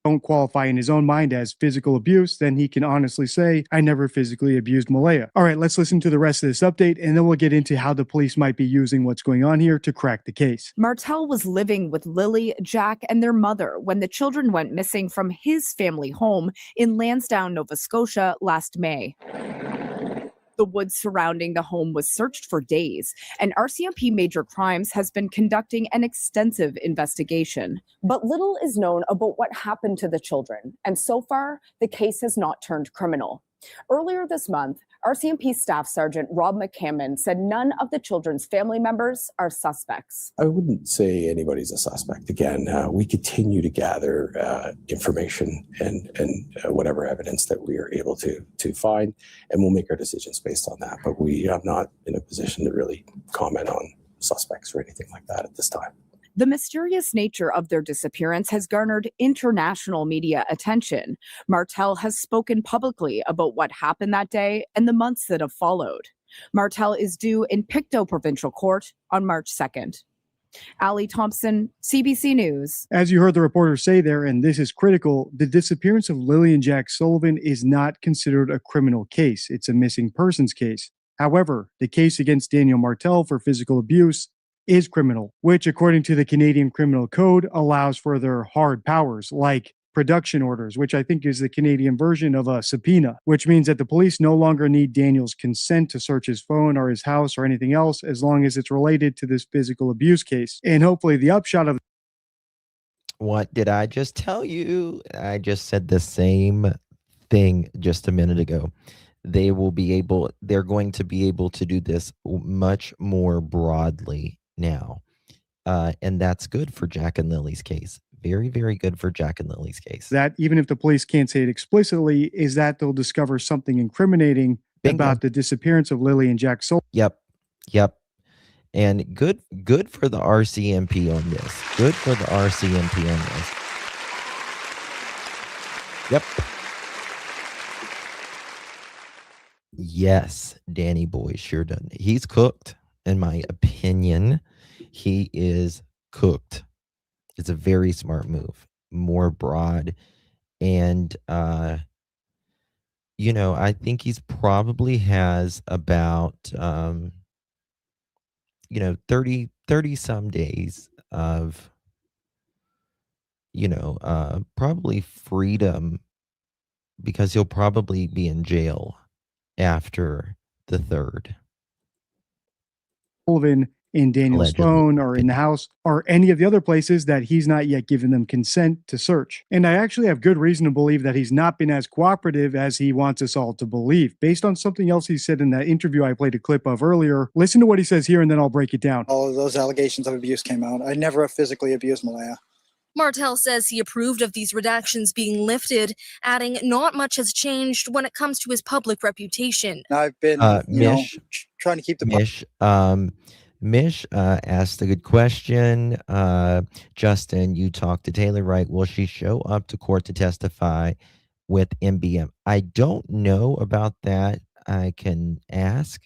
don't qualify in his own mind as physical abuse, then he can honestly say, I never physically abused Malaya. All right, let's listen to the rest of this update, and then we'll get into how the police might be using what's going on here to crack the case. Martell was living with Lilly, Jack, and their mother when the children went missing from his family home in Lansdowne, Nova Scotia last May. The woods surrounding the home was searched for days, and RCMP Major Crimes has been conducting an extensive investigation. But little is known about what happened to the children, and so far, the case has not turned criminal. Earlier this month, RCMP Staff Sergeant Rob McCammon said none of the children's family members are suspects. I wouldn't say anybody's a suspect. Again, we continue to gather information and whatever evidence that we are able to find, and we'll make our decisions based on that. But we are not in a position to really comment on suspects or anything like that at this time. The mysterious nature of their disappearance has garnered international media attention. Martell has spoken publicly about what happened that day and the months that have followed. Martell is due in Pictou Provincial Court on March 2nd. Allie Thompson, CBC News. As you heard the reporter say there, and this is critical, the disappearance of Lilly and Jack Sullivan is not considered a criminal case. It's a missing persons case. However, the case against Daniel Martell for physical abuse is criminal, which, according to the Canadian Criminal Code, allows for their hard powers like production orders, which I think is the Canadian version of a subpoena, which means that the police no longer need Daniel's consent to search his phone or his house or anything else as long as it's related to this physical abuse case. And hopefully the upshot of What did I just tell you? I just said the same thing just a minute ago. They're going to be able to do this much more broadly now. And that's good for Jack and Lily's case. Very, very good for Jack and Lily's case. that, even if the police can't say it explicitly, is that they'll discover something incriminating Bingo. about the disappearance of Lilly and Jack Sullivan. Yep. And good for the RCMP on this. Good for the RCMP on this. Yep. Yes, Danny Boy sure done. He's cooked, in my opinion. He is cooked. It's a very smart move, more broad. And, I think he's probably has about, 30 some days of, probably freedom, because he'll probably be in jail after the 3rd. Sullivan in Daniel's Allegedly. phone or in the house or any of the other places that he's not yet given them consent to search. And I actually have good reason to believe that he's not been as cooperative as he wants us all to believe. Based on something else he said in that interview I played a clip of earlier, listen to what he says here and then I'll break it down. All of those allegations of abuse came out. I never have physically abused Malaya. Martell says he approved of these redactions being lifted, adding not much has changed when it comes to his public reputation. Now I've been, trying to keep the Mish asked a good question. Justin, you talked to Taylor, right? Will she show up to court to testify with MBM? I don't know about that. I can ask,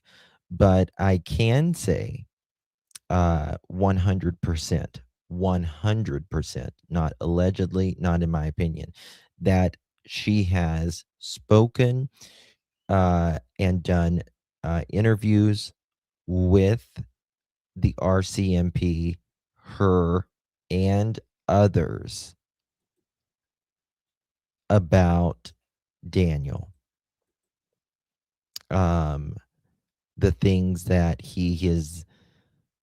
but I can say 100%, 100%, not allegedly, not in my opinion, that she has spoken and done interviews with the RCMP, her, and others about Daniel. The things that he is,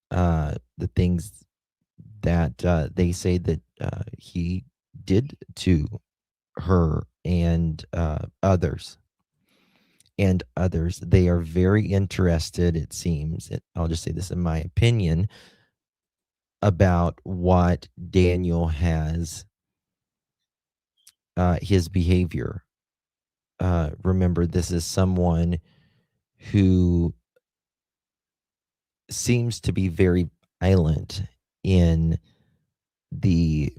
the things that they say that he did to her and others. And others, they are very interested, it seems, I'll just say this in my opinion, about what Daniel has, his behavior. Remember, this is someone who seems to be very violent in the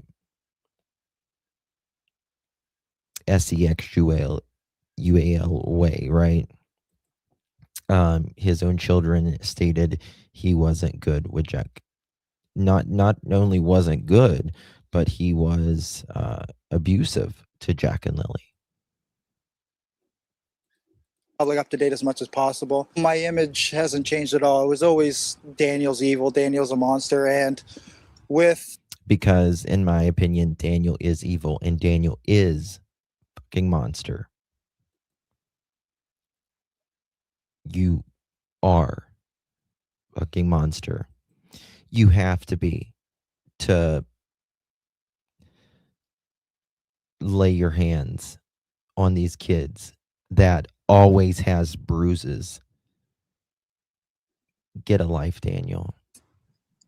sexual UAL way, right? His own children stated he wasn't good with Jack. Not only wasn't good, but he was abusive to Jack and Lilly. public up to date as much as possible. My image hasn't changed at all. It was always Daniel's evil, Daniel's a monster, and because in my opinion, Daniel is evil and Daniel is fucking monster. You are fucking monster. You have to be to lay your hands on these kids that always has bruises. Get a life, Daniel.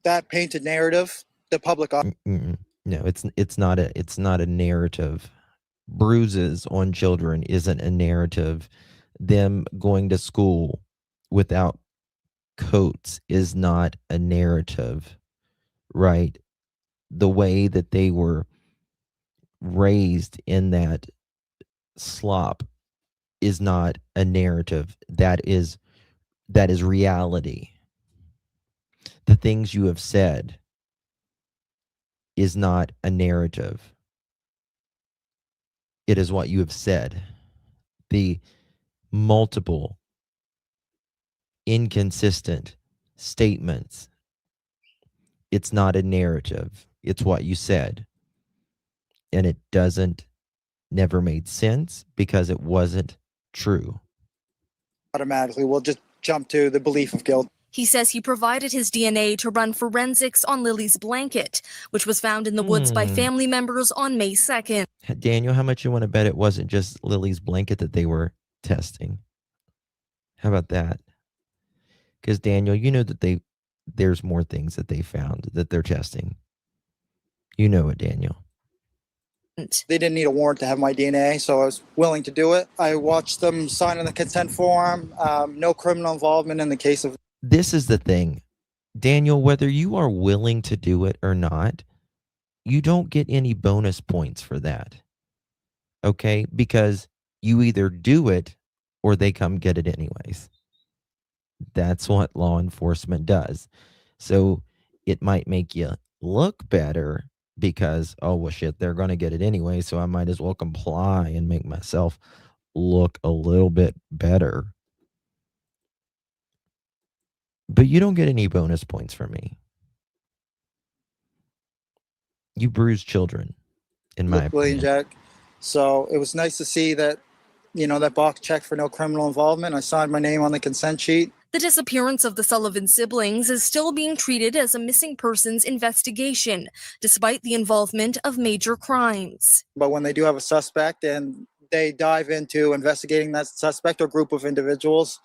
that painted narrative, the public. No, it's not a narrative. Bruises on children isn't a narrative. Them going to school without coats is not a narrative, right? The way that they were raised in that slop is not a narrative. That is reality. The things you have said is not a narrative. It is what you have said. The multiple inconsistent statements. It's not a narrative. It's what you said. And it never made sense because it wasn't true. Automatically, we'll just jump to the belief of guilt. He says he provided his DNA to run forensics on Lily's blanket, which was found in the woods by family members on May 2nd. Daniel, how much you want to bet it wasn't just Lily's blanket that they were testing? How about that? Because Daniel, you know that there's more things that they found that they're testing. You know it, Daniel. They didn't need a warrant to have my DNA, so I was willing to do it. I watched them sign on the consent form. No criminal involvement in the case of. This is the thing, Daniel, whether you are willing to do it or not, you don't get any bonus points for that. Okay? Because you either do it or they come get it anyways. That's what law enforcement does. So it might make you look better because, oh, well, shit, they're going to get it anyway, so I might as well comply and make myself look a little bit better. But you don't get any bonus points from me. You bruise children, in my opinion. Jack. So it was nice to see that, that box checked for no criminal involvement. I signed my name on the consent sheet. The disappearance of the Sullivan siblings is still being treated as a missing persons investigation, despite the involvement of major crimes. But when they do have a suspect and they dive into investigating that suspect or group of individuals,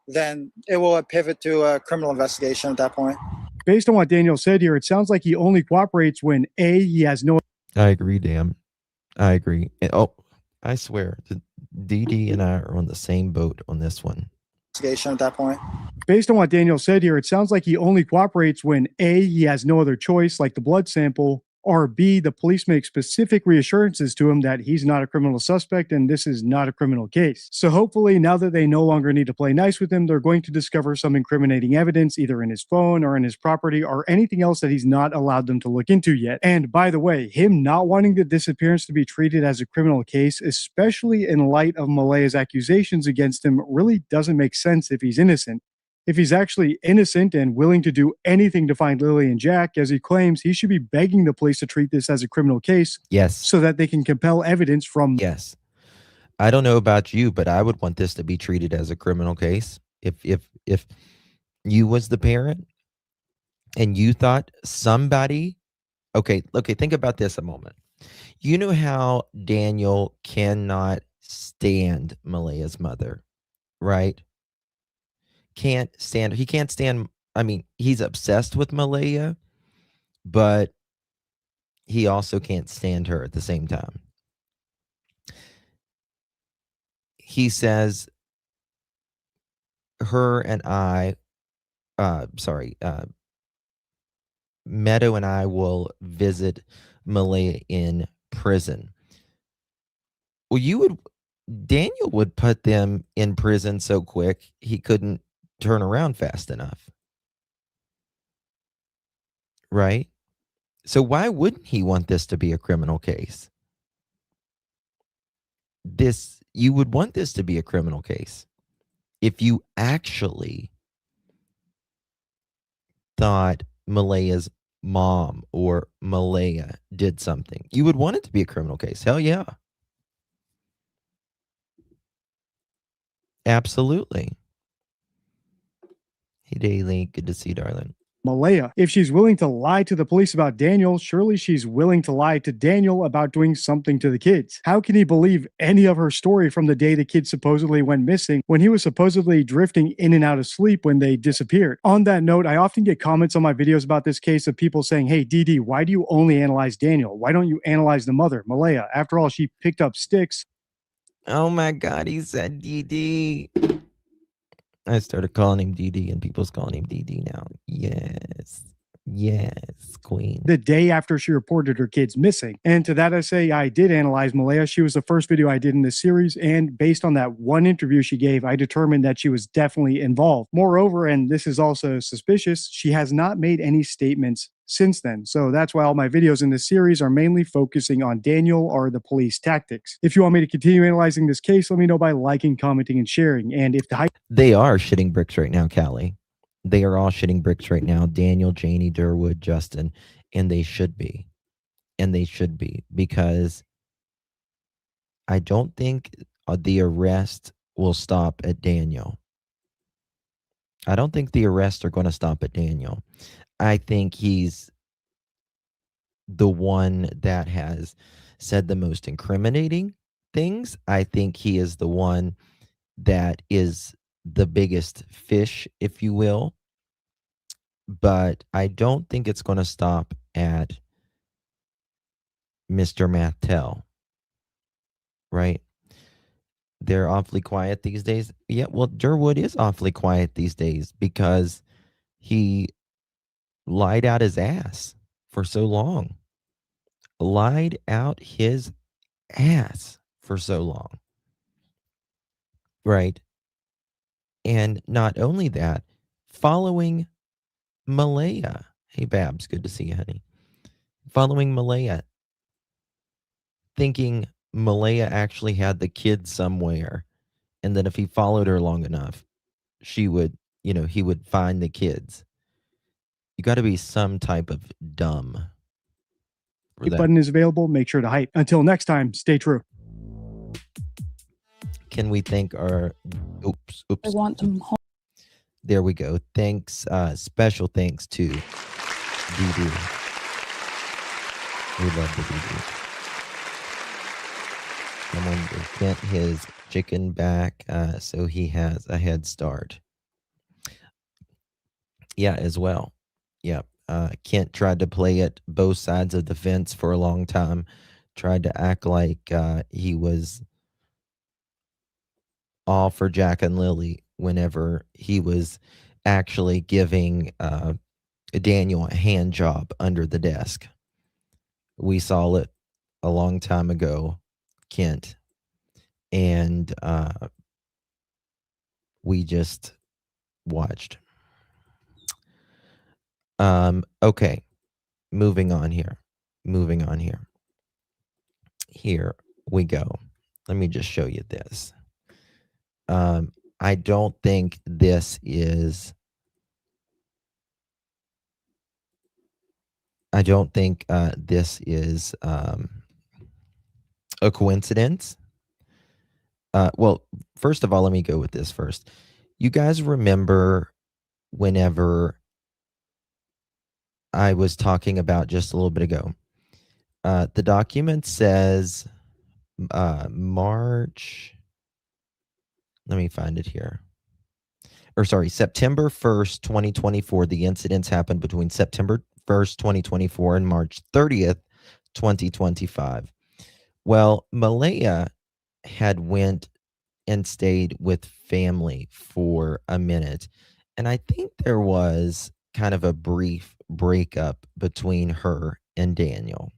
then it will pivot to a criminal investigation at that point. Based on what Daniel said here, it sounds like he only cooperates when A, he has no. I agree, Dan. I agree. Oh, I swear, Dee Dee and I are on the same boat on this one. At that point. Based on what Daniel said here, it sounds like he only cooperates when A, he has no other choice, like the blood sample, or B, the police make specific reassurances to him that he's not a criminal suspect and this is not a criminal case. So hopefully, now that they no longer need to play nice with him, they're going to discover some incriminating evidence either in his phone or in his property or anything else that he's not allowed them to look into yet. And by the way, him not wanting the disappearance to be treated as a criminal case, especially in light of Malaya's accusations against him, really doesn't make sense if he's innocent. If he's actually innocent and willing to do anything to find Lily and Jack, as he claims, he should be begging the police to treat this as a criminal case. Yes. So that they can compel evidence from. Yes. I don't know about you, but I would want this to be treated as a criminal case. If you was the parent and you thought somebody, okay, think about this a moment. You know how Daniel cannot stand Malaya's mother, right? He can't stand, I mean, he's obsessed with Malaya, but he also can't stand her at the same time. He says her and I, Meadow and I will visit Malaya in prison. Well, Daniel would put them in prison so quick, he couldn't turn around fast enough. Right? So why wouldn't he want this to be a criminal case? You would want this to be a criminal case if you actually thought Malaya's mom or Malaya did something. You would want it to be a criminal case. Hell yeah. Absolutely. Hey, Daily. Good to see you, darling. Malaya. If she's willing to lie to the police about Daniel, surely she's willing to lie to Daniel about doing something to the kids. How can he believe any of her story from the day the kids supposedly went missing when he was supposedly drifting in and out of sleep when they disappeared? On that note, I often get comments on my videos about this case of people saying, hey, Dee, why do you only analyze Daniel? Why don't you analyze the mother, Malaya? After all, she picked up sticks. Oh my God, he said Dee. I started calling him Dee and people's calling him Dee now. Yes, queen. The day after she reported her kids missing. And to that I say, I did analyze Malaya. She was the first video I did in this series. And based on that one interview she gave, I determined that she was definitely involved. Moreover, and this is also suspicious, she has not made any statements since then. So that's why all my videos in this series are mainly focusing on Daniel or the police tactics. If you want me to continue analyzing this case, let me know by liking, commenting, and sharing. And if the hype They are shitting bricks right now, Callie. They are all shitting bricks right now. Daniel, Janie, Durwood, Justin, and they should be. And they should be, because I don't think the arrest will stop at Daniel. I don't think the arrests are going to stop at Daniel. I think he's the one that has said the most incriminating things. I think he is the one that is the biggest fish, if you will. But I don't think it's going to stop at Mr. Martell, right? They're awfully quiet these days. Yeah, well, Durwood is awfully quiet these days because he lied out his ass for so long. Lied out his ass for so long. Right? And not only that, following Malaya. Hey, Babs, good to see you, honey. Following Malaya, thinking Malaya actually had the kid somewhere, and that if he followed her long enough, she would, he would find the kids. You got to be some type of dumb for that. button is available, make sure to hype. Until next time, stay true. Can we thank our oops I want them home. there we go. Thanks, special thanks to Dee. We love the Dee. Someone sent his chicken back, so he has a head start. Yeah, as well. Yeah. Kent tried to play it both sides of the fence for a long time. Tried to act like he was all for Jack and Lilly whenever he was actually giving Daniel a hand job under the desk. We saw it a long time ago, Kent, and we just watched. Okay, moving on here. Here we go. Let me just show you this. I don't think this is a coincidence. Well, first of all, let me go with this first. You guys remember whenever I was talking about just a little bit ago, the document says March. Let me find it here. September 1st, 2024. The incidents happened between September 1st, 2024 and March 30th, 2025. Well, Malaya had went and stayed with family for a minute. And I think there was kind of a brief breakup between her and Daniel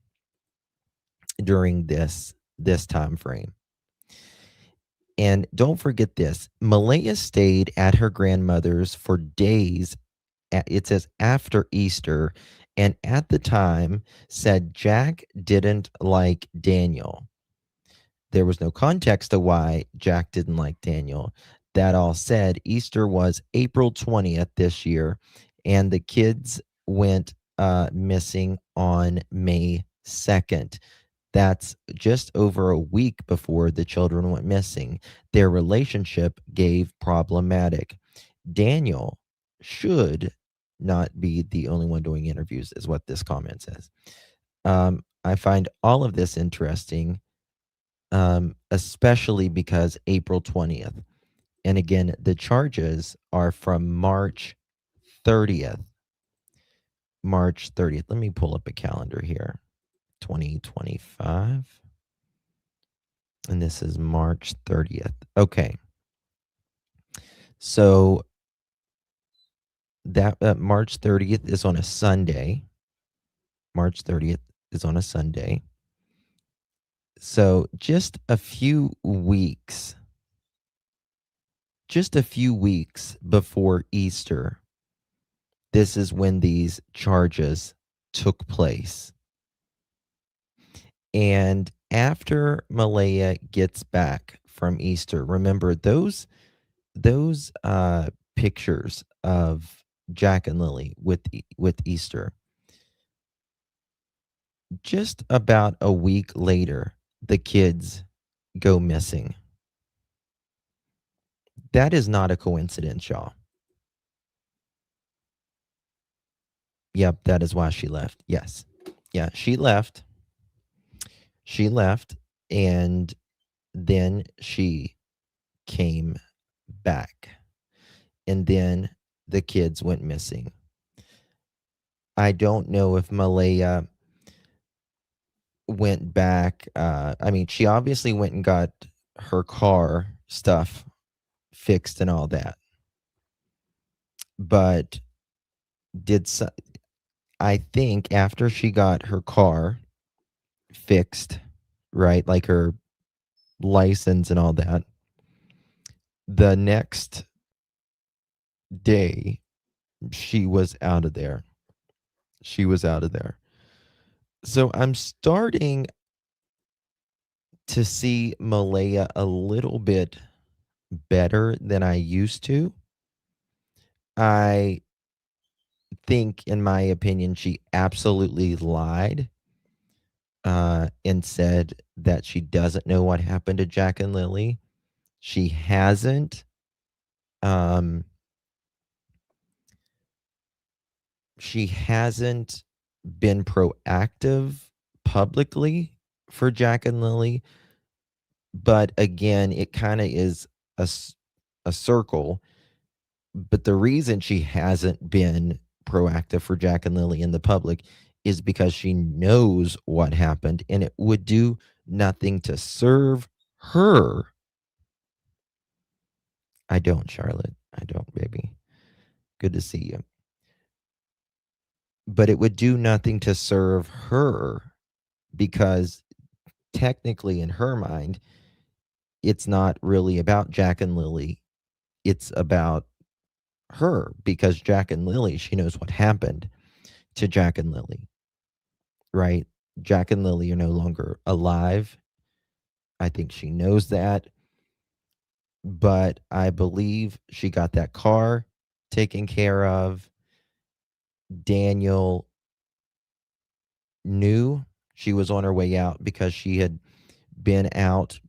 during this time frame. And don't forget this, Malaya stayed at her grandmother's for days. It says after Easter, and at the time said Jack didn't like Daniel. There was no context to why Jack didn't like Daniel. That all said, Easter was April 20th this year, and the kids went missing on May 2nd. That's just over a week before the children went missing. Their relationship gave problematic. Daniel should not be the only one doing interviews, is what this comment says. I find all of this interesting, especially because April 20th. And again, the charges are from March 30th. March 30th. Let me pull up a calendar here. 2025. And this is March 30th. Okay. So that March 30th is on a Sunday. March 30th is on a Sunday. So just a few weeks before Easter, this is when these charges took place. And after Malaya gets back from Easter, remember those pictures of Jack and Lily with Easter. Just about a week later, the kids go missing. That is not a coincidence, y'all. Yep, that is why she left. Yes. Yeah, she left. She left, and then she came back. And then the kids went missing. I don't know if Malaya went back. I mean, she obviously went and got her car stuff fixed and all that. But I think after she got her car fixed, right, like her license and all that, the next day she was out of there. She was out of there. So I'm starting to see Malaya a little bit better than I used to. I think, in my opinion, she absolutely lied and said that she doesn't know what happened to Jack and Lily. She hasn't. She hasn't been proactive publicly for Jack and Lily. But again, it kind of is a circle. But the reason she hasn't been proactive for Jack and Lily in the public is because she knows what happened, and it would do nothing to serve her. I don't, Charlotte. I don't, baby. Good to see you. But it would do nothing to serve her because technically, in her mind, it's not really about Jack and Lily. It's about her, because Jack and Lily, she knows what happened to Jack and Lily, right? Jack and Lily are no longer alive. I think she knows that. But I believe she got that car taken care of. Daniel knew she was on her way out because she had been out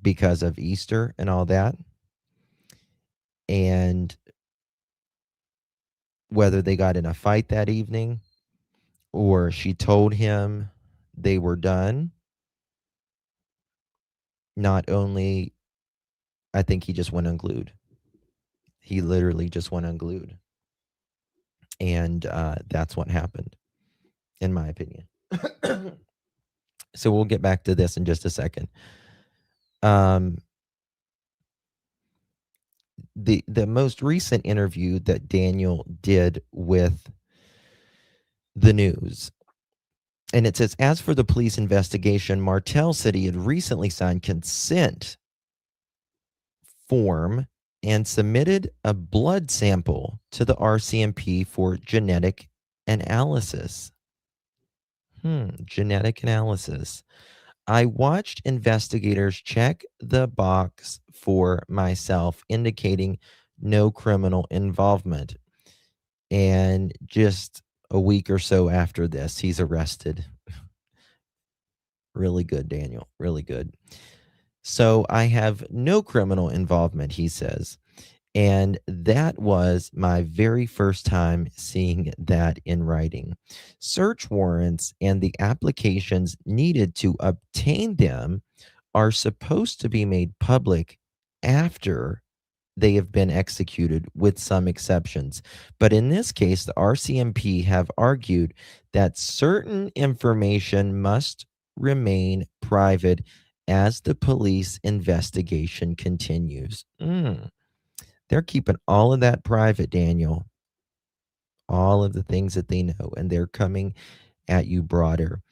because of Easter and all that. And whether they got in a fight that evening or she told him they were done, not only, I think he just went unglued. He literally just went unglued. And that's what happened, in my opinion. So we'll get back to this in just a second. The most recent interview that Daniel did with the news, and it says, as for the police investigation, Martell said he had recently signed consent form and submitted a blood sample to the RCMP for genetic analysis. Genetic analysis. I watched investigators check the box for myself, indicating no criminal involvement. And just a week or so after this, he's arrested. Really good, Daniel. Really good. So I have no criminal involvement, he says. And that was my very first time seeing that in writing. Search warrants and the applications needed to obtain them are supposed to be made public after they have been executed, with some exceptions. But in this case, the RCMP have argued that certain information must remain private as the police investigation continues. They're keeping all of that private, Daniel. All of the things that they know, and they're coming at you broader.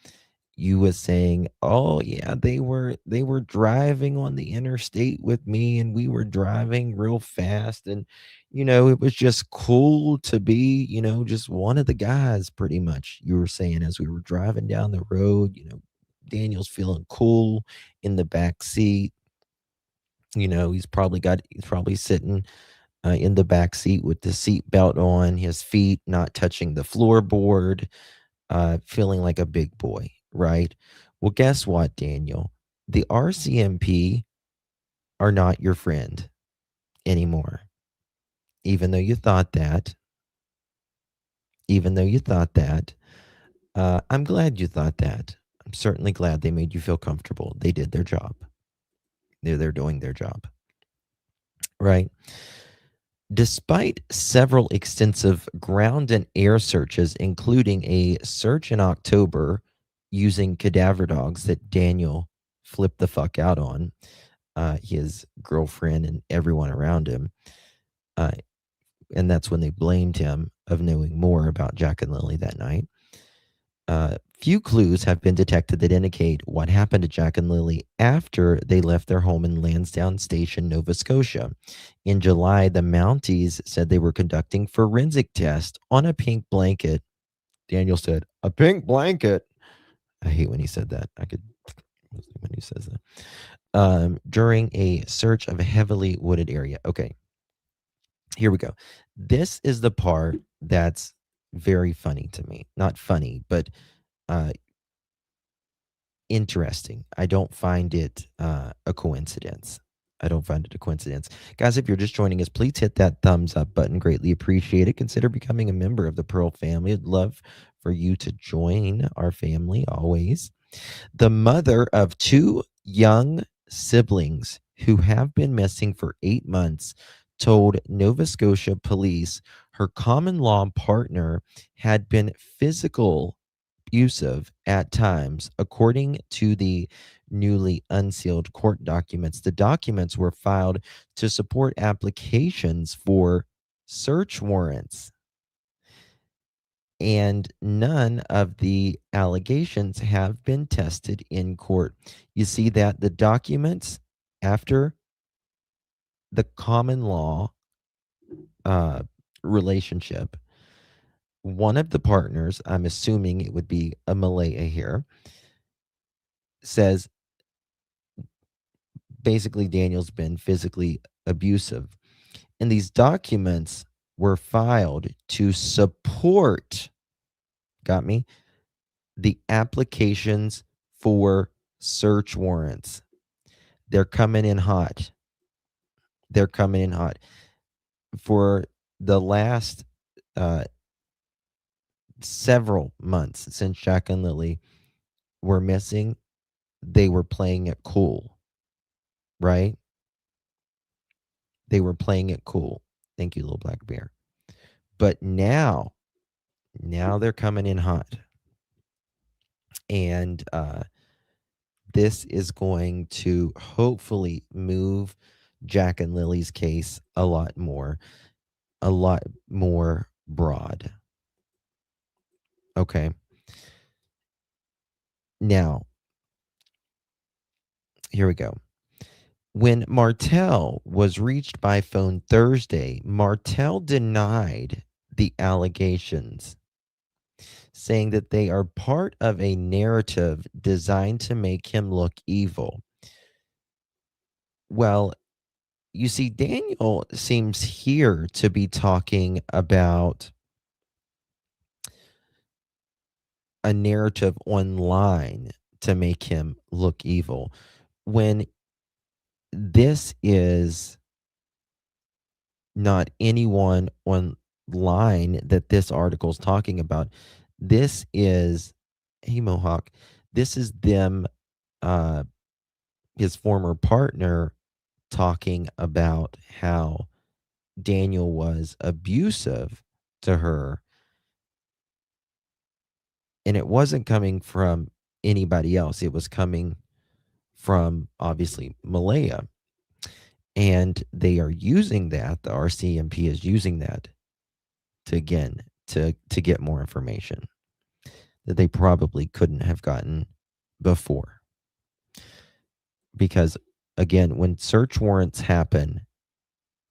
you was saying, oh yeah, they were driving on the interstate with me, and we were driving real fast, and it was just cool to be, just one of the guys, pretty much. You were saying, as we were driving down the road, Daniel's feeling cool in the back seat. He's probably sitting in the back seat with the seat belt on, his feet not touching the floorboard, feeling like a big boy, right? Well, guess what, Daniel? The RCMP are not your friend anymore. Even though you thought that, I'm glad you thought that. I'm certainly glad they made you feel comfortable. They did their job. They're doing their job, right? Despite several extensive ground and air searches, including a search in October using cadaver dogs that Daniel flipped the fuck out on his girlfriend and everyone around him, and that's when they blamed him of knowing more about Jack and Lilly that night. Few clues have been detected that indicate what happened to Jack and Lilly after they left their home in Lansdowne Station, Nova Scotia. In July, the Mounties said they were conducting forensic tests on a pink blanket. Daniel said, "A pink blanket." I hate when he said that. When he says that. During a search of a heavily wooded area. Okay, here we go. This is the part that's very funny to me. Not funny, but interesting. I don't find it a coincidence. Guys, if you're just joining us, please hit that thumbs up button. Greatly appreciate it. Consider becoming a member of the Pearl family. I'd love for you to join our family always. The mother of two young siblings who have been missing for 8 months told Nova Scotia police her common law partner had been abusive at times, according to the newly unsealed court documents. The documents were filed to support applications for search warrants, and none of the allegations have been tested in court. You see that the documents after the common law relationship, one of the partners, I'm assuming it would be a Malaya here, says basically Daniel's been physically abusive. And these documents were filed to support, got me, the applications for search warrants. They're coming in hot. For the last several months since Jack and Lilly were missing, they were playing it cool, right? They were playing it cool. Thank you, little black bear. But now they're coming in hot. And this is going to hopefully move Jack and Lily's case a lot more broad. Okay. Now, here we go. When Martell was reached by phone Thursday, Martell denied the allegations, saying that they are part of a narrative designed to make him look evil. Well, you see, Daniel seems here to be talking about a narrative online to make him look evil, when this is not anyone online that this article is talking about. This is, hey Mohawk, this is them, his former partner, talking about how Daniel was abusive to her. And it wasn't coming from anybody else. It was coming from, obviously, Malaya. And they are using that, the RCMP is using that to get more information that they probably couldn't have gotten before. Because, again, when search warrants happen,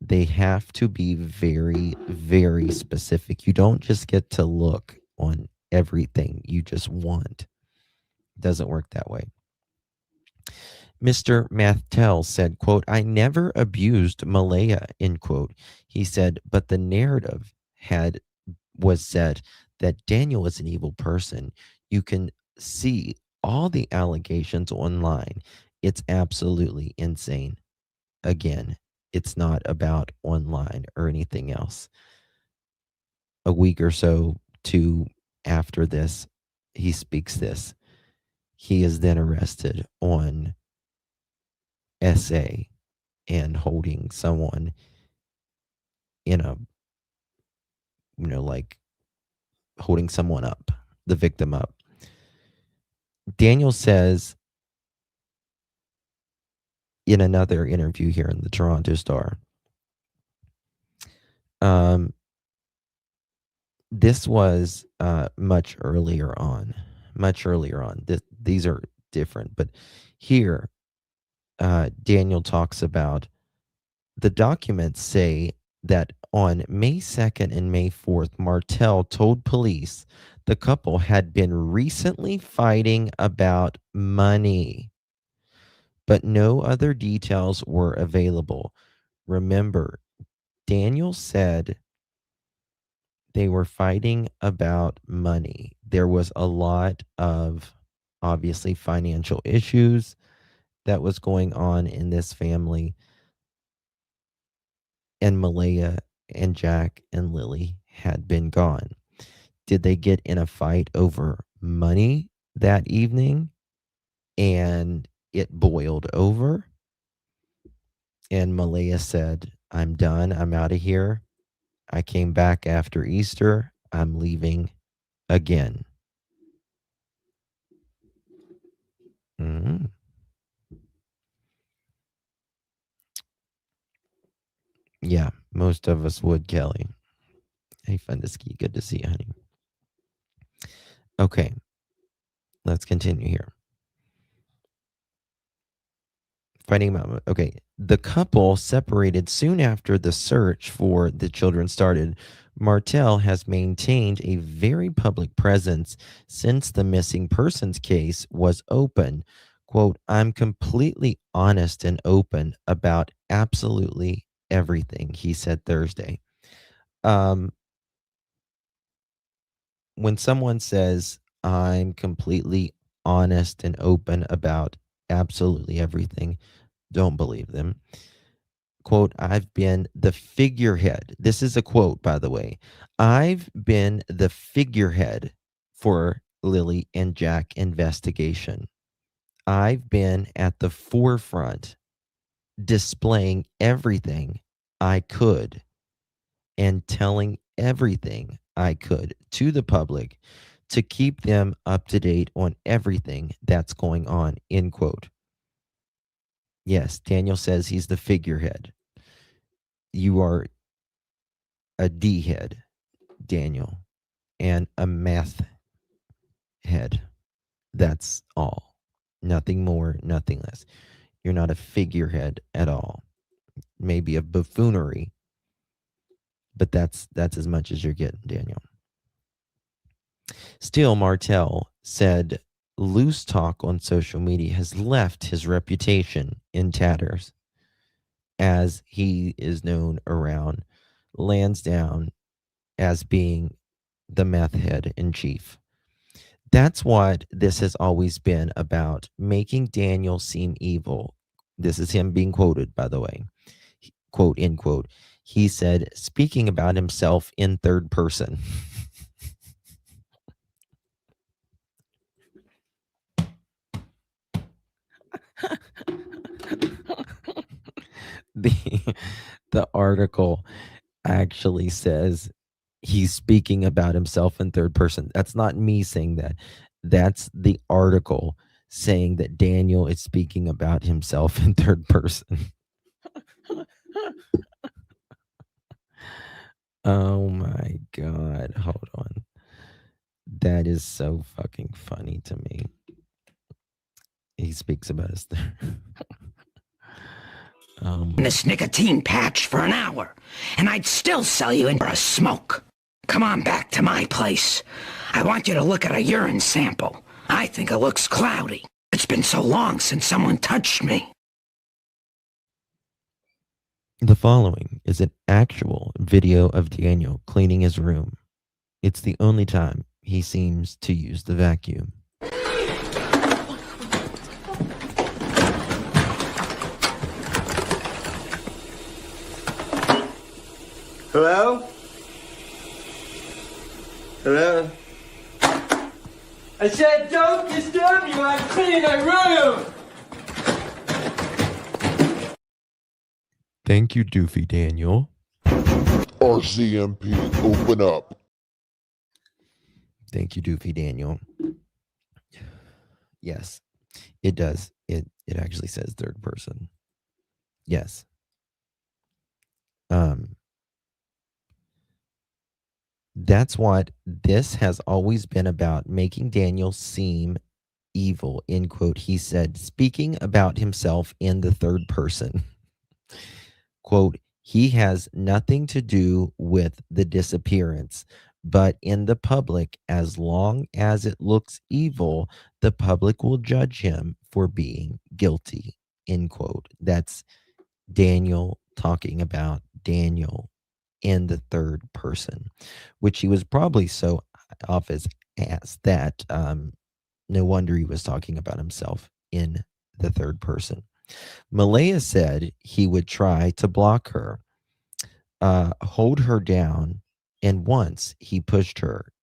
they have to be very, very specific. You don't just get to look on everything you just want. It doesn't work that way. Mr. Martell said, quote, I never abused Malaya, end quote. He said, but the narrative was said that Daniel is an evil person. You can see all the allegations online. It's absolutely insane. Again, it's not about online or anything else. A week or so after this, he speaks this. He is then arrested on SA and holding someone in a, like holding someone up, the victim up. Daniel says in another interview here in the Toronto Star, this was much earlier on. These are different, but here Daniel talks about the documents say that on May 2nd and May 4th, Martell told police the couple had been recently fighting about money, but no other details were available. Remember, Daniel said they were fighting about money. There was a lot of, obviously, financial issues that was going on in this family. And Malaya and Jack and Lilly had been gone. Did they get in a fight over money that evening and it boiled over? And Malaya said, I'm done. I'm out of here. I came back after Easter. I'm leaving again. Mm-hmm. Yeah, most of us would, Kelly. Hey, Fundiski, good to see you, honey. Okay, let's continue here. Fighting about, okay. The couple separated soon after the search for the children started. Martell has maintained a very public presence since the missing persons case was open. Quote, I'm completely honest and open about absolutely everything, he said Thursday. When someone says, I'm completely honest and open about absolutely everything, don't believe them. Quote, I've been the figurehead. This is a quote, by the way. I've been the figurehead for Lilly and Jack investigation. I've been at the forefront displaying everything I could and telling everything I could to the public to keep them up to date on everything that's going on, end quote. Yes, Daniel says he's the figurehead. You are a D head, Daniel, and a math head. That's all. Nothing more, nothing less. You're not a figurehead at all. Maybe a buffoonery, but that's as much as you're getting, Daniel. Still, Martell said loose talk on social media has left his reputation in tatters, as he is known around Lansdowne as being the meth head in chief. That's what this has always been about, making Daniel seem evil. This is him being quoted, by the way. Quote, end quote. He said, speaking about himself in third person. The article actually says he's speaking about himself in third person. That's not me saying that. That's the article saying that Daniel is speaking about himself in third person. Oh my God. Hold on. That is so fucking funny to me. speaks about his this nicotine patch for an hour, and I'd still sell you in for a smoke. Come on back to my place. I want you to look at a urine sample. I think it looks cloudy. It's been so long since someone touched me. The following is an actual video of Daniel cleaning his room. It's the only time he seems to use the vacuum. Hello? Hello? I said don't disturb you, I'm cleaning my room! Thank you, Doofy Daniel. RCMP, open up. Thank you, Doofy Daniel. Yes, it does. It actually says third person. Yes. That's what this has always been about, making Daniel seem evil, end quote. He said, speaking about himself in the third person. Quote, he has nothing to do with the disappearance, but in the public, as long as it looks evil, the public will judge him for being guilty, end quote. That's Daniel talking about Daniel in the third person, which he was probably so off his ass that no wonder he was talking about himself in the third person. Malaya said he would try to block her, hold her down, and once he pushed her,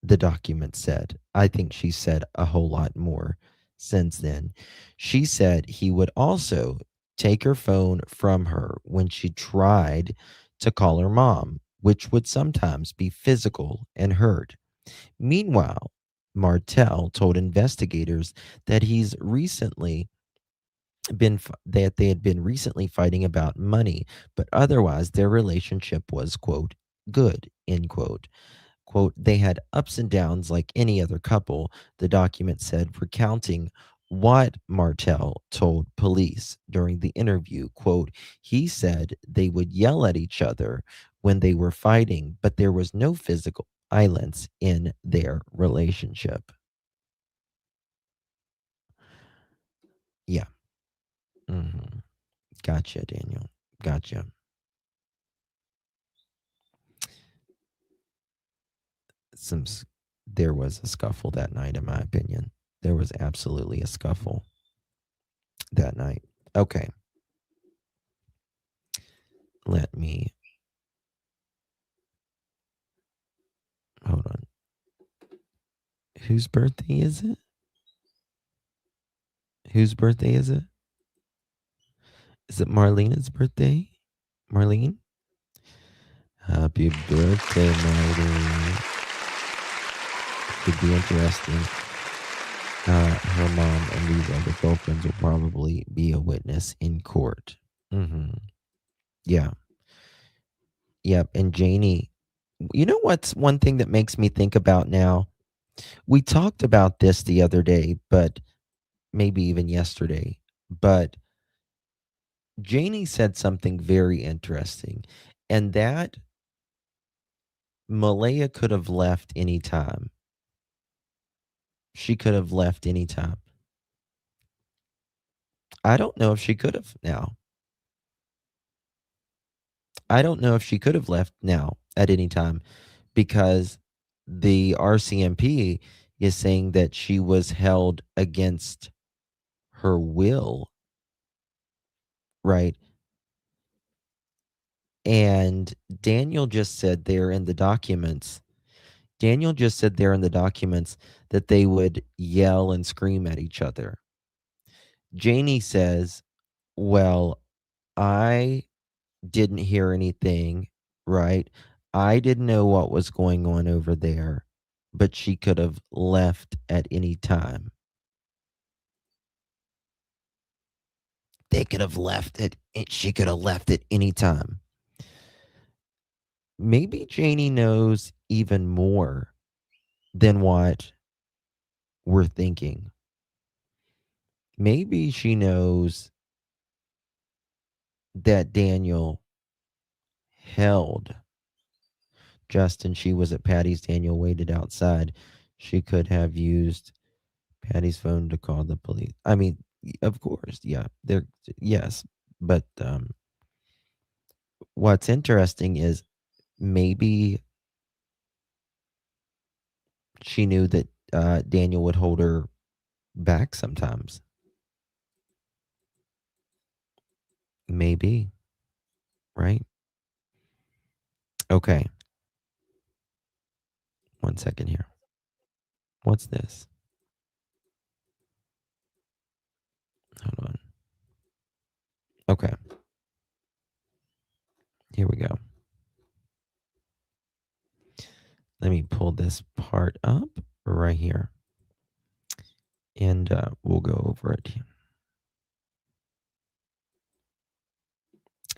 the document said. I think she said a whole lot more since then. She said he would also take her phone from her when she tried to call her mom, which would sometimes be physical and hurt. Meanwhile, Martell told investigators that they had been recently fighting about money, but otherwise their relationship was, quote, good, end quote. Quote, they had ups and downs like any other couple, the document said, recounting what Martell told police during the interview. Quote, he said they would yell at each other when they were fighting, but there was no physical violence in their relationship. Yeah. Mm-hmm. Gotcha, Daniel. Gotcha. There was a scuffle that night, in my opinion. There was absolutely a scuffle that night. Okay. Let me hold on. Whose birthday is it? Whose birthday is it? Is it Marlena's birthday? Marlene? Happy birthday, Marlene. Could be interesting. Her mom and these other girlfriends will probably be a witness in court. Mm-hmm. Yeah. Yep. And Janie, you know what's one thing that makes me think about now? We talked about this the other day, but maybe even yesterday. But Janie said something very interesting, and that Malaya could have left any time. She could have left any time. I don't know if she could have now. I don't know if she could have left now at any time, because the RCMP is saying that she was held against her will, right? And Daniel just said there in the documents that they would yell and scream at each other. Janie says, well, I didn't hear anything, right? I didn't know what was going on over there, but she could have left at any time. They could have left it. She could have left at any time. Maybe Janie knows even more than what we're thinking. Maybe she knows that Daniel held Justin. She was at Patty's. Daniel waited outside. She could have used Patty's phone to call the police. I mean, of course, yeah. Yes, but what's interesting is maybe she knew that Daniel would hold her back sometimes. Maybe, right? Okay. 1 second here. What's this? Hold on. Okay. Here we go. Let me pull this part up right here. And we'll go over it.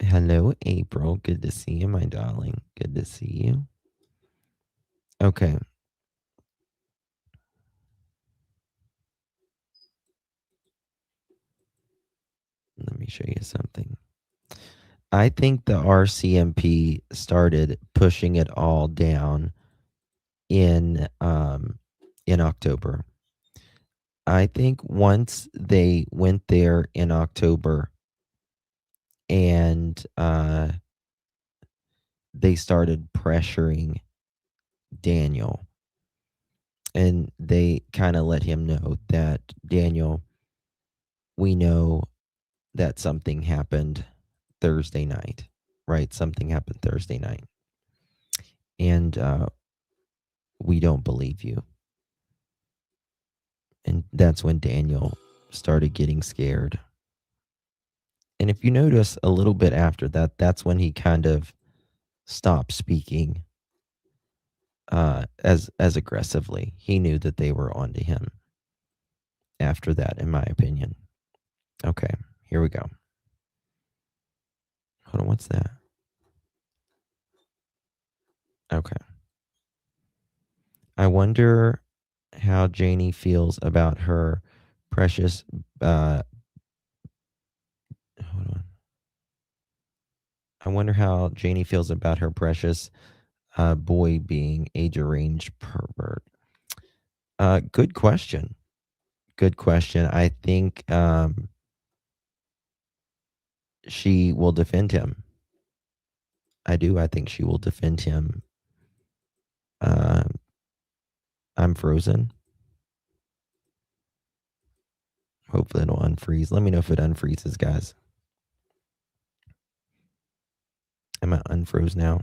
Hello, April. Good to see you, my darling. Good to see you. Okay. Let me show you something. I think the RCMP started pushing it all down in October. I think once they went there in October and they started pressuring Daniel, and they kind of let him know that, Daniel, we know that something happened Thursday night, right? Something happened Thursday night. And we don't believe you. And that's when Daniel started getting scared. And if you notice a little bit after that, that's when he kind of stopped speaking as aggressively. He knew that they were onto him after that, in my opinion. Okay, here we go. Hold on, what's that? Okay. I wonder how Janie feels about her precious hold on. I wonder how Janie feels about her precious boy being age-arranged pervert. Good question. Good question. I think she will defend him. I do. I think she will defend him. I'm frozen. Hopefully it'll unfreeze. Let me know if it unfreezes, guys. Am I unfroze now?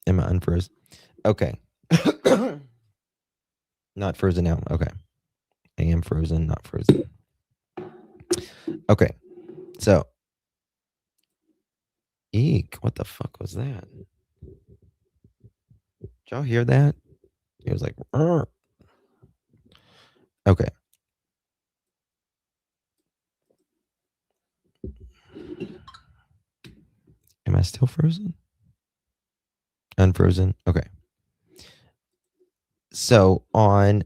Am I unfroze? Okay. Not frozen now. Okay. I am frozen, not frozen. Okay. So. Eek, what the fuck was that? Did y'all hear that? It was like, "Rrr." Okay. Am I still frozen? Unfrozen? Okay. So on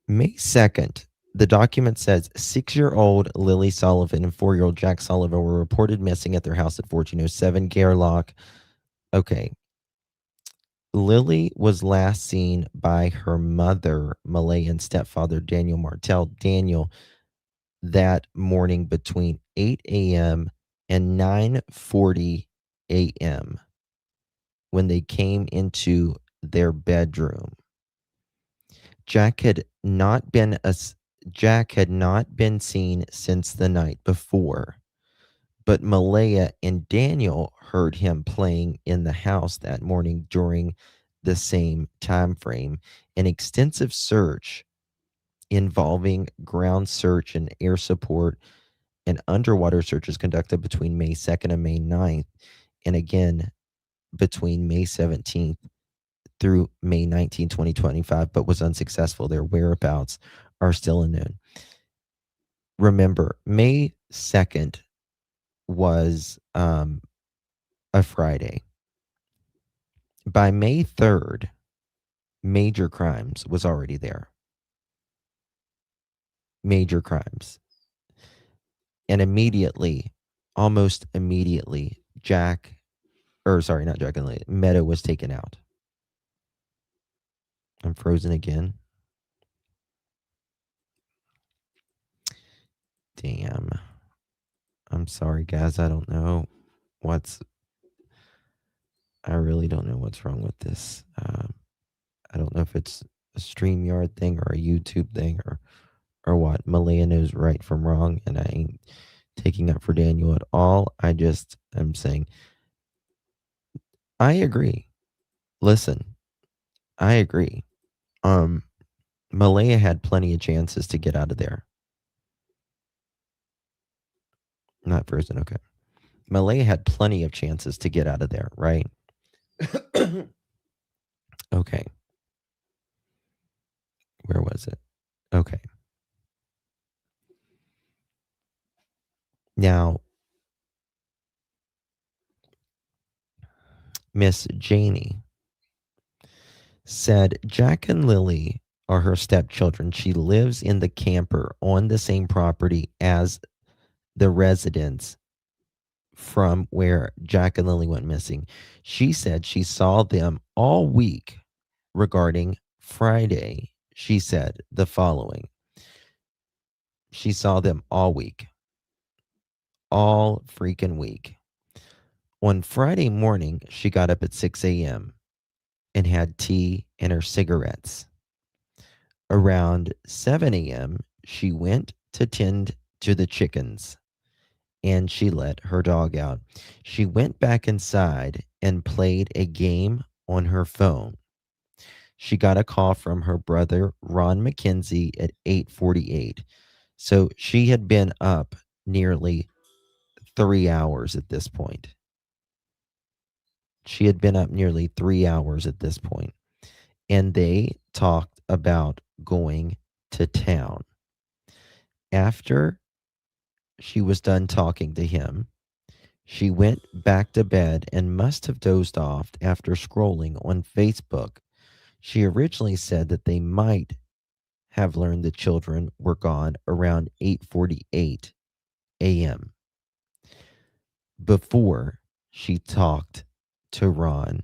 May 2nd, the document says 6-year-old Lilly Sullivan and 4-year-old Jack Sullivan were reported missing at their house at 1407 Gairloch. Okay. Lilly was last seen by her mother, Malay, and stepfather, Daniel Martell. Daniel, that morning between 8 a.m. and 9:40 a.m. when they came into their bedroom. Jack had not been seen since the night before, but Malaya and Daniel heard him playing in the house that morning during the same time frame. An extensive search involving ground search and air support and underwater searches conducted between May 2nd and May 9th, and again between May 17th through May 19, 2025, but was unsuccessful. Their whereabouts are still unknown. Remember, May 2nd was a Friday. By May 3rd, Major Crimes was already there. Major Crimes. And immediately, almost immediately, not Jack and Lilly, Meadow was taken out. I'm frozen again. Damn. I'm sorry, guys. I don't know I really don't know what's wrong with this. I don't know if it's a StreamYard thing or a YouTube thing or what. Malaya knows right from wrong, and I ain't taking up for Daniel at all. I'm saying, I agree. Listen, I agree. Malaya had plenty of chances to get out of there. Not frozen, okay. Malaya had plenty of chances to get out of there, right? Okay. Where was it? Okay. Now, Miss Janie said Jack and Lilly are her stepchildren. She lives in the camper on the same property as the residents from where Jack and Lilly went missing. She said she saw them all week. Regarding Friday, she said the following. She saw them all week. All freaking week. On Friday morning, she got up at 6 a.m. and had tea and her cigarettes. Around 7 a.m., she went to tend to the chickens and she let her dog out. She went back inside and played a game on her phone. She got a call from her brother, Ron McKenzie, at 8:48. So she had been up nearly 3 hours at this point. She had been up nearly 3 hours at this point. And they talked about going to town. After she was done talking to him, she went back to bed and must have dozed off after scrolling on Facebook. She originally said that they might have learned the children were gone around 8:48 a.m. before she talked to Ron.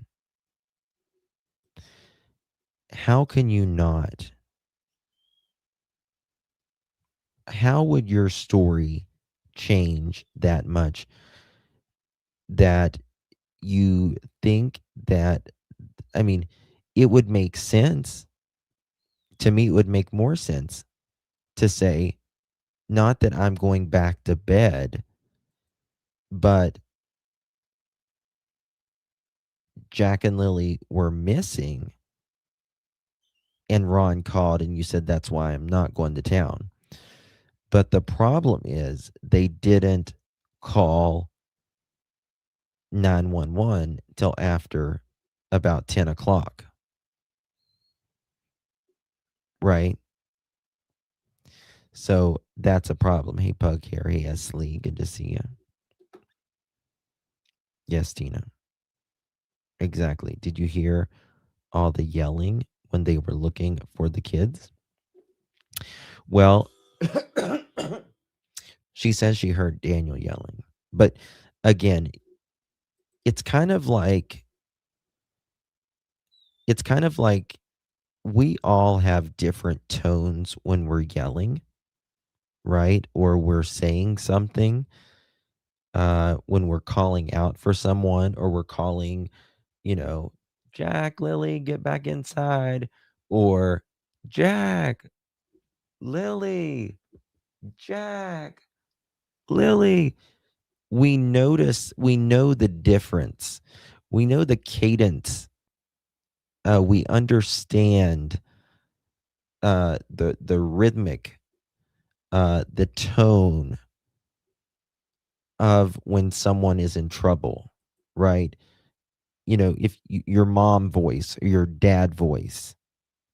How can you not? How would your story change that much that you think that, I mean, it would make sense. To me, it would make more sense to say, not that I'm going back to bed, but Jack and Lilly were missing and Ron called and you said, that's why I'm not going to town. But the problem is they didn't call 911 till after about 10 o'clock. Right? So that's a problem. Hey, Pug here. Hey, Slee. Good to see you. Yes, Tina. Exactly. Did you hear all the yelling when they were looking for the kids? Well, she says she heard Daniel yelling. But again, it's kind of like we all have different tones when we're yelling, right? Or we're saying something when we're calling out for someone, or we're calling, Jack, Lilly, get back inside, or Jack, Lilly, Jack, Lilly. We know the difference. We know the cadence. We understand the rhythmic, the tone of when someone is in trouble, right? If your mom voice or your dad voice,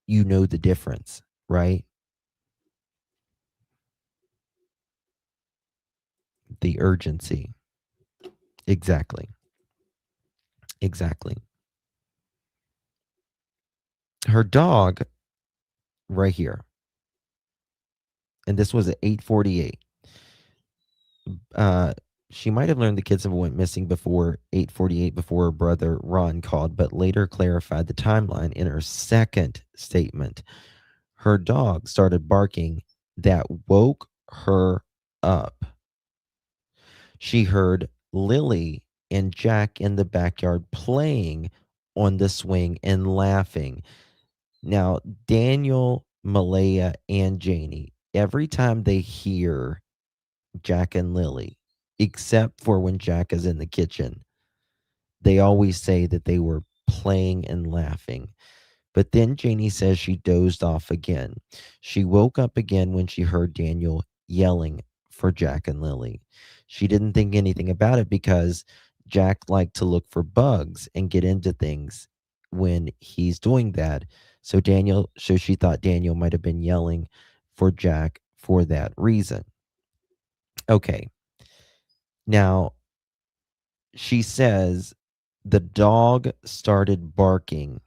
you know the difference, right? The urgency. Exactly. Exactly. Her dog right here. And this was at 8:48. She might have learned the kids have went missing before 8:48 before her brother Ron called, but later clarified the timeline in her second statement. Her dog started barking that woke her up. She heard Lily and Jack in the backyard playing on the swing and laughing. Now, Daniel, Malaya, and Janie, every time they hear Jack and Lily, except for when Jack is in the kitchen, they always say that they were playing and laughing. But then Janie says she dozed off again. She woke up again when she heard Daniel yelling for Jack and Lily. She didn't think anything about it because Jack liked to look for bugs and get into things when he's doing that. So she thought Daniel might have been yelling for Jack for that reason. Okay. Now, she says the dog started barking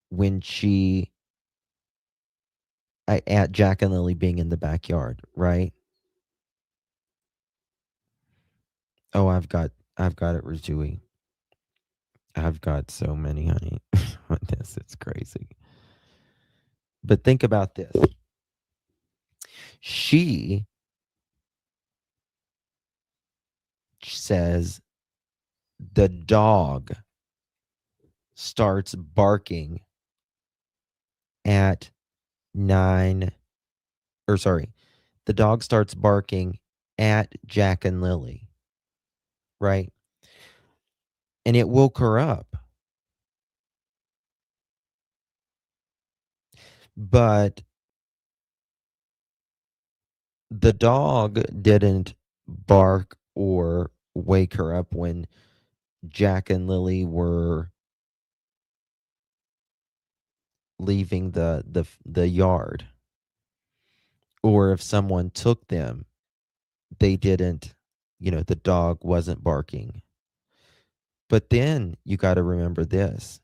when at Jack and Lily being in the backyard, right? Oh, I've got it, Rajui. I've got so many, honey. On this, it's crazy. But think about this. She says the dog starts barking at 9 or sorry, the dog starts barking at Jack and Lily, right? And it woke her up. But the dog didn't bark or wake her up when Jack and Lily were leaving the yard, or if someone took them, they didn't, the dog wasn't barking. But then you got to remember this.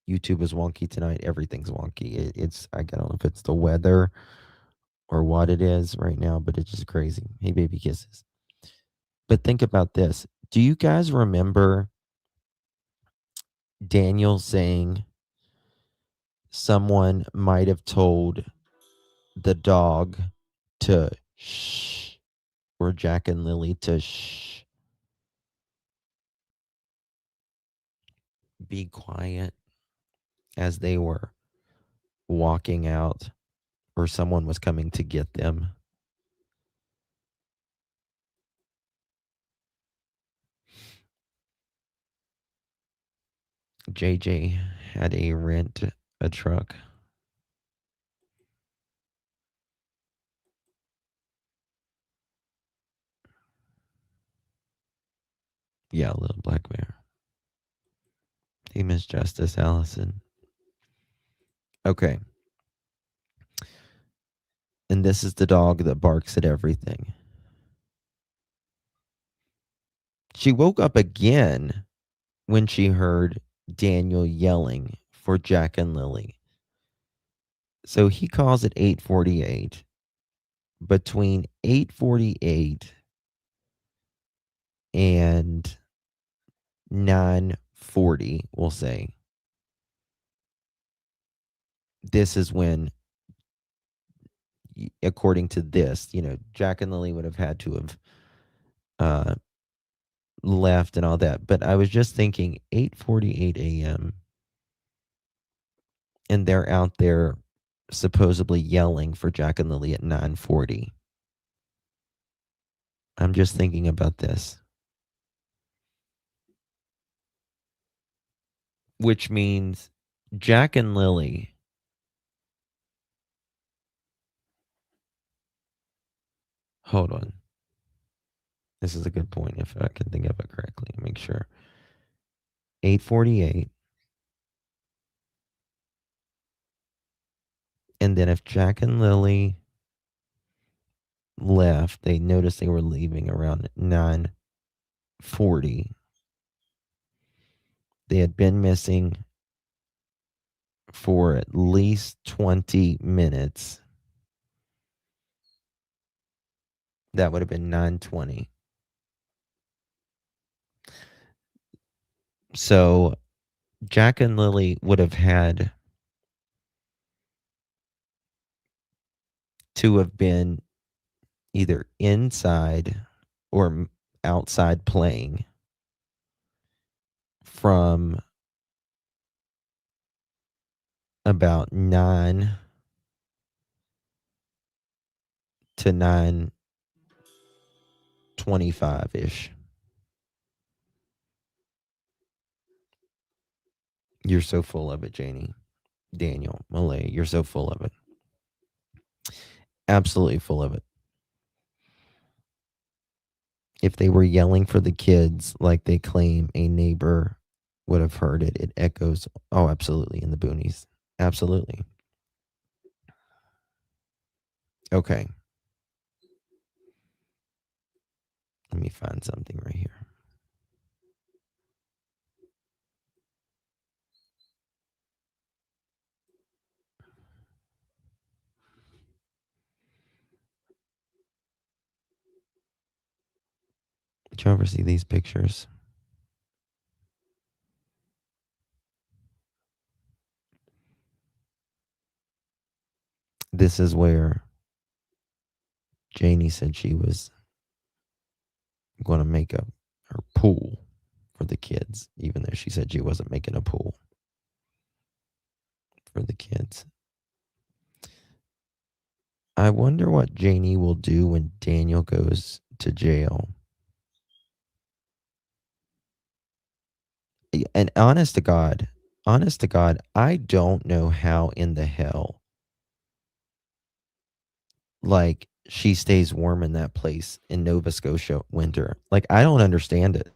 YouTube is wonky tonight. Everything's wonky. I don't know if it's the weather or what it is right now, but it's just crazy. Hey, baby kisses. But think about this. Do you guys remember Daniel saying someone might have told the dog to shh, or Jack and Lily to shh, be quiet as they were walking out, or someone was coming to get them? JJ had a rent a truck. Yeah, little black bear. Hey, Miss Justice Allison. Okay. And this is the dog that barks at everything. She woke up again when she heard Daniel yelling for Jack and Lily. So he calls at 8:48. Between 8:48 and 9:40, we'll say, this is when, according to this, Jack and Lily would have had to have left and all that. But I was just thinking 8:48 a.m. and they're out there supposedly yelling for Jack and Lily at 9:40. I'm just thinking about this. Which means Jack and Lily hold on. This is a good point if I can think of it correctly. Make sure. 8:48. And then if Jack and Lily left, they noticed they were leaving around 9:40. They had been missing for at least 20 minutes. That would have been 9:20. So Jack and Lilly would have had to have been either inside or outside playing from about 9 to 9:25-ish. You're so full of it, Janie. Daniel, Malay, you're so full of it. Absolutely full of it. If they were yelling for the kids like they claim a neighbor would have heard it, it echoes, oh, absolutely, in the boonies. Absolutely. Okay. Let me find something right here. Did you ever see these pictures? This is where Janie said she was going to make her pool for the kids, even though she said she wasn't making a pool for the kids. I wonder what Janie will do when Daniel goes to jail. And honest to God, I don't know how in the hell, like, she stays warm in that place in Nova Scotia winter. Like, I don't understand it.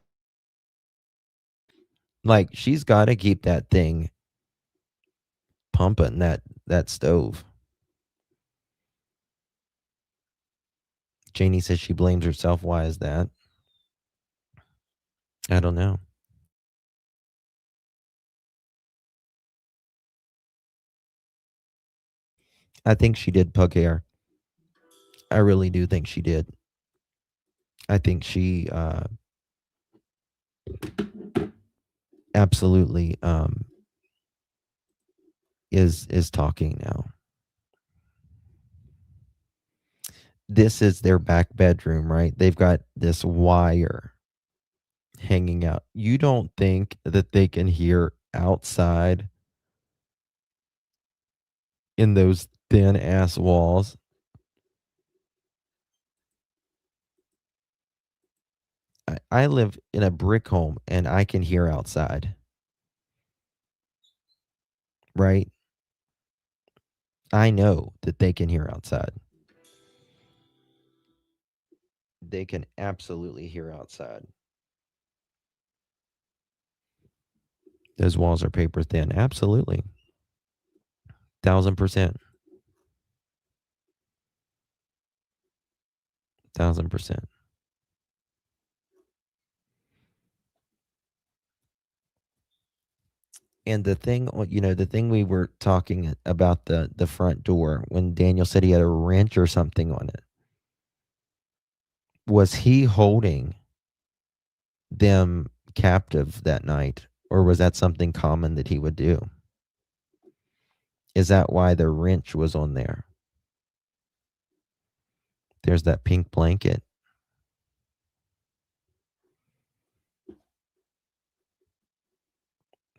Like, she's got to keep that thing pumping, that stove. Janie says she blames herself. Why is that? I don't know. I think she did pug hair. I really do think she did. I think she absolutely is talking now. This is their back bedroom, right? They've got this wire hanging out. You don't think that they can hear outside in those thin ass walls? I live in a brick home and I can hear outside. Right? I know that they can hear outside. They can absolutely hear outside. Those walls are paper thin. Absolutely. 1,000%. 1,000%. And the thing, the thing we were talking about the front door when Daniel said he had a wrench or something on it. Was he holding them captive that night, or was that something common that he would do? Is that why the wrench was on there? There's that pink blanket.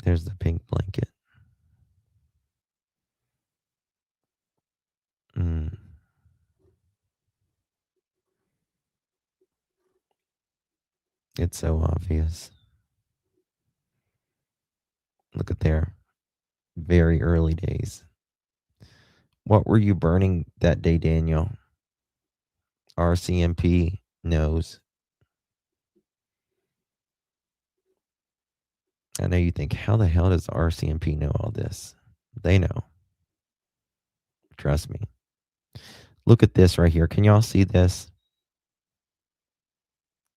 There's the pink blanket. It's so obvious. Look at there. Very early days. What were you burning that day, Daniel? RCMP knows. I know you think, how the hell does RCMP know all this? They know. Trust me. Look at this right here. Can y'all see this?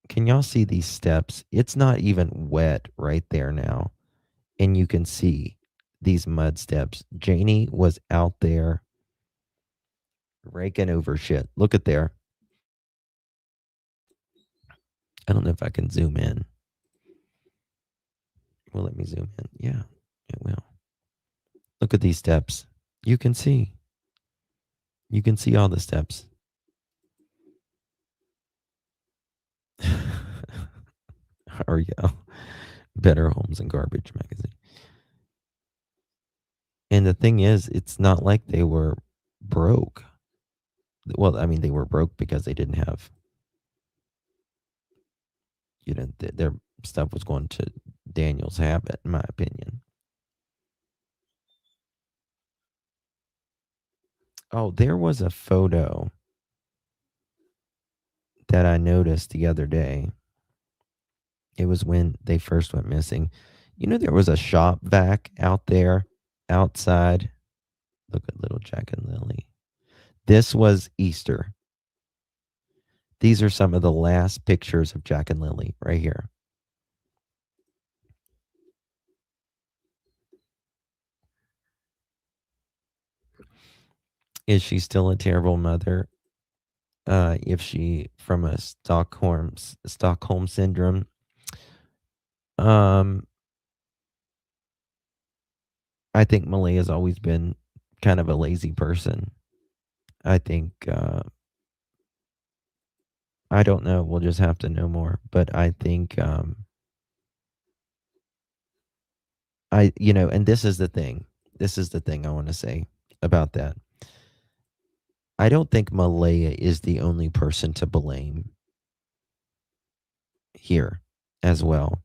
Can y'all see these steps? It's not even wet right there now. and you can see these mud steps. Janie was out there raking over shit. Look at there. I don't know if I can zoom in. Well, let me zoom in. Yeah, it will. Look at these steps. You can see. You can see all the steps. Ariel. Better Homes and Garbage magazine. And the thing is, it's not like they were broke. Well, I mean, they were broke because they didn't have, their stuff was going to Daniel's habit, in my opinion. Oh, there was a photo that I noticed the other day. It was when they first went missing. There was a shop vac out there outside. Look at little Jack and Lilly. This was Easter. These are some of the last pictures of Jack and Lilly right here. Is she still a terrible mother? If she from a Stockholm syndrome? I think Malay has always been kind of a lazy person. I think I don't know. We'll just have to know more. But I think and this is the thing. This is the thing I want to say about that. I don't think Malaya is the only person to blame here as well.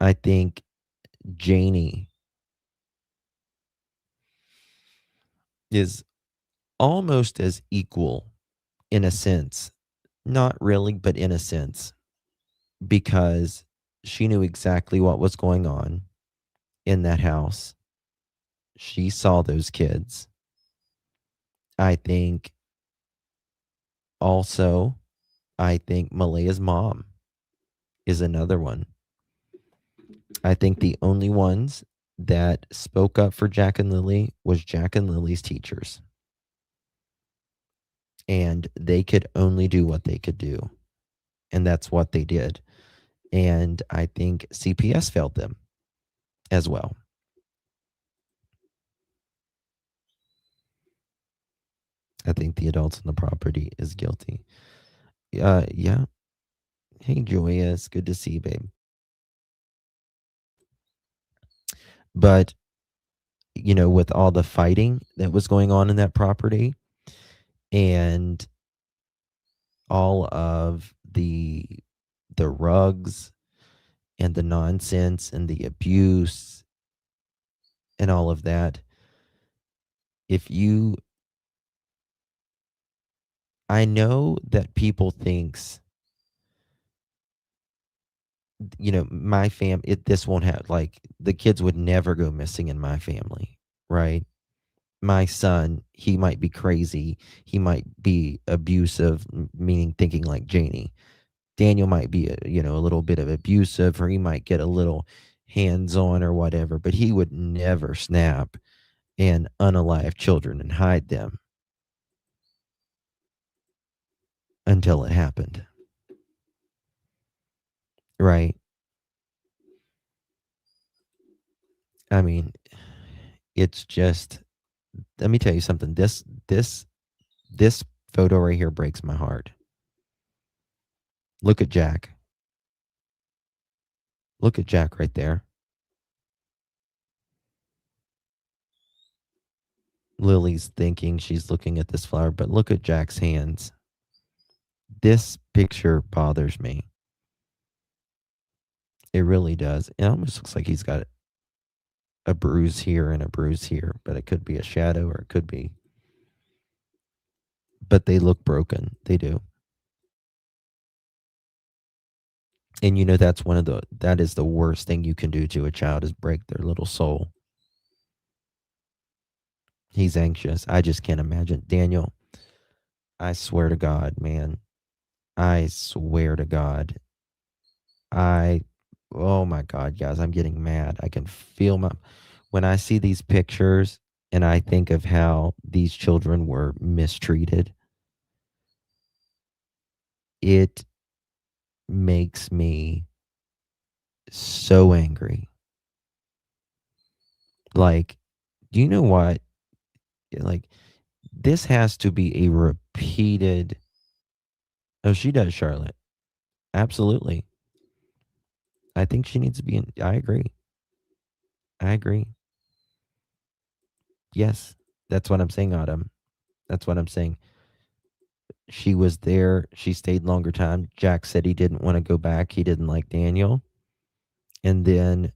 I think Janie is almost as equal in a sense. Not really, but in a sense. Because she knew exactly what was going on in that house. She saw those kids. I think also, Malaya's mom is another one. I think the only ones that spoke up for Jack and Lilly was Jack and Lily's teachers. And they could only do what they could do. And that's what they did. And I think CPS failed them as well. I think the adults on the property is guilty. Yeah. Hey, Joya, it's good to see you, babe. But, with all the fighting that was going on in that property and all of the rugs and the nonsense and the abuse and all of that, I know that people thinks, my this won't have, like, the kids would never go missing in my family, right? My son, he might be crazy. He might be abusive, meaning thinking like Janie. Daniel might be, a little bit of abusive, or he might get a little hands-on or whatever, but he would never snap and unalive children and hide them until it happened. Right? I mean, it's just, let me tell you something. This photo right here breaks my heart. Look at Jack. Look at Jack right there. Lily's thinking she's looking at this flower, but look at Jack's hands. This picture bothers me. It really does. It almost looks like he's got a bruise here and a bruise here, but it could be a shadow or it could be. But they look broken. They do. And that is the worst thing you can do to a child, is break their little soul. He's anxious. I just can't imagine. Daniel, I swear to God, man. I swear to God. I oh my God, guys, I'm getting mad. I can feel when I see these pictures and I think of how these children were mistreated, it makes me so angry. Like, do you know what? Like, this has to be a repeated. Oh, she does, Charlotte. Absolutely. I think she needs to be in. I agree. I agree. Yes. That's what I'm saying, Autumn. That's what I'm saying. She was there. She stayed longer time. Jack said he didn't want to go back. He didn't like Daniel. And then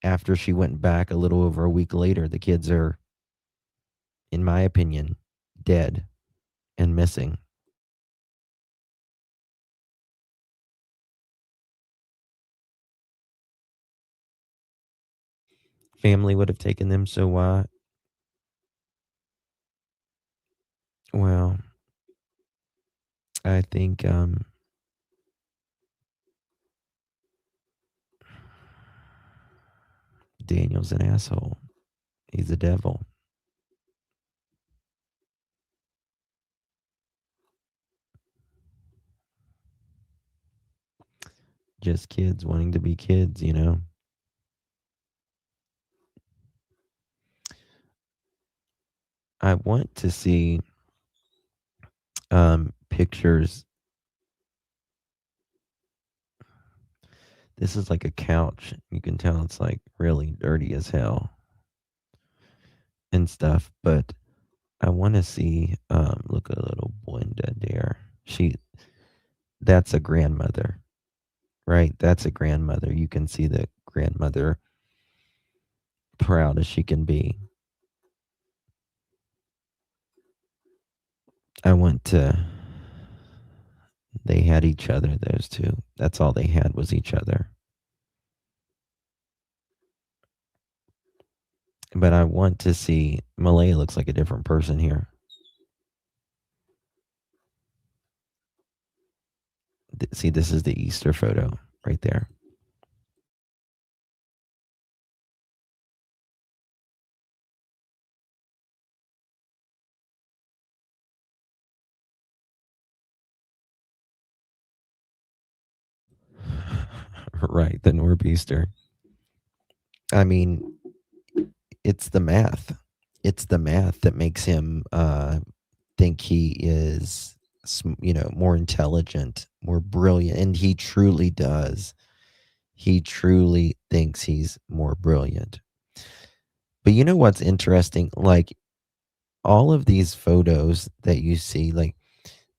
after she went back a little over a week later, the kids are, in my opinion, dead and missing. Family would have taken them, so why? Well, I think Daniel's an asshole. He's a devil. Just kids wanting to be kids, you know? I want to see pictures. This is like a couch. You can tell it's like really dirty as hell and stuff, but I want to see look at little Belinda there. That's a grandmother, right? That's a grandmother. You can see the grandmother proud as she can be. I want to they had each other, those two. That's all they had was each other. But I want to see Malaya looks like a different person here. See, this is the Easter photo right there. Right, the Nor'easter. I mean, it's the math. It's the math that makes him think he is, more intelligent, more brilliant, and he truly does. He truly thinks he's more brilliant. But you know what's interesting? Like all of these photos that you see, like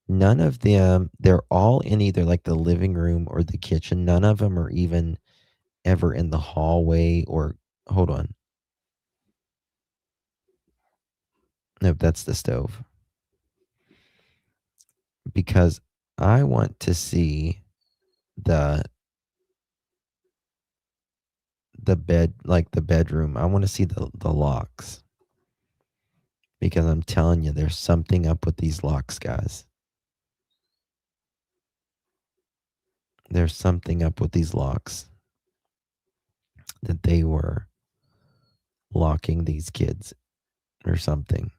none of them, they're all in either like the living room or the kitchen. None of them are even ever in the hallway or, hold on. Nope, that's the stove. Because I want to see the bed, like the bedroom. I want to see the locks. Because I'm telling you, there's something up with these locks, guys. There's something up with these locks. That they were locking these kids or something.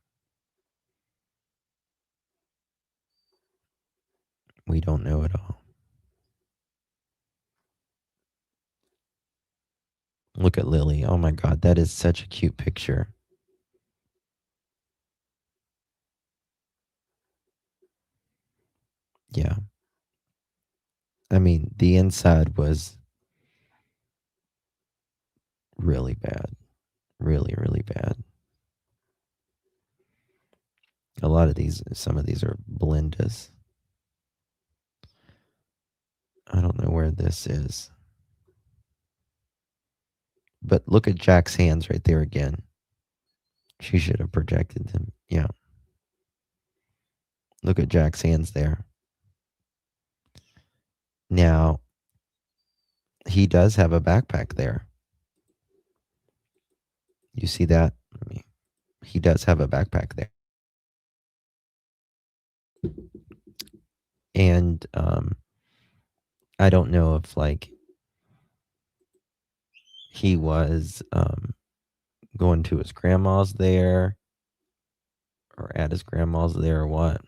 We don't know at all. Look at Lily. Oh my God, that is such a cute picture. Yeah. I mean, the inside was really bad. Really, really bad. A lot of these, some of these are Belinda's. I don't know where this is. But look at Jack's hands right there again. She should have protected them. Yeah. Look at Jack's hands there. Now, he does have a backpack there. You see that? He does have a backpack there. And I don't know if like he was going to his grandma's there, or at his grandma's there, or what.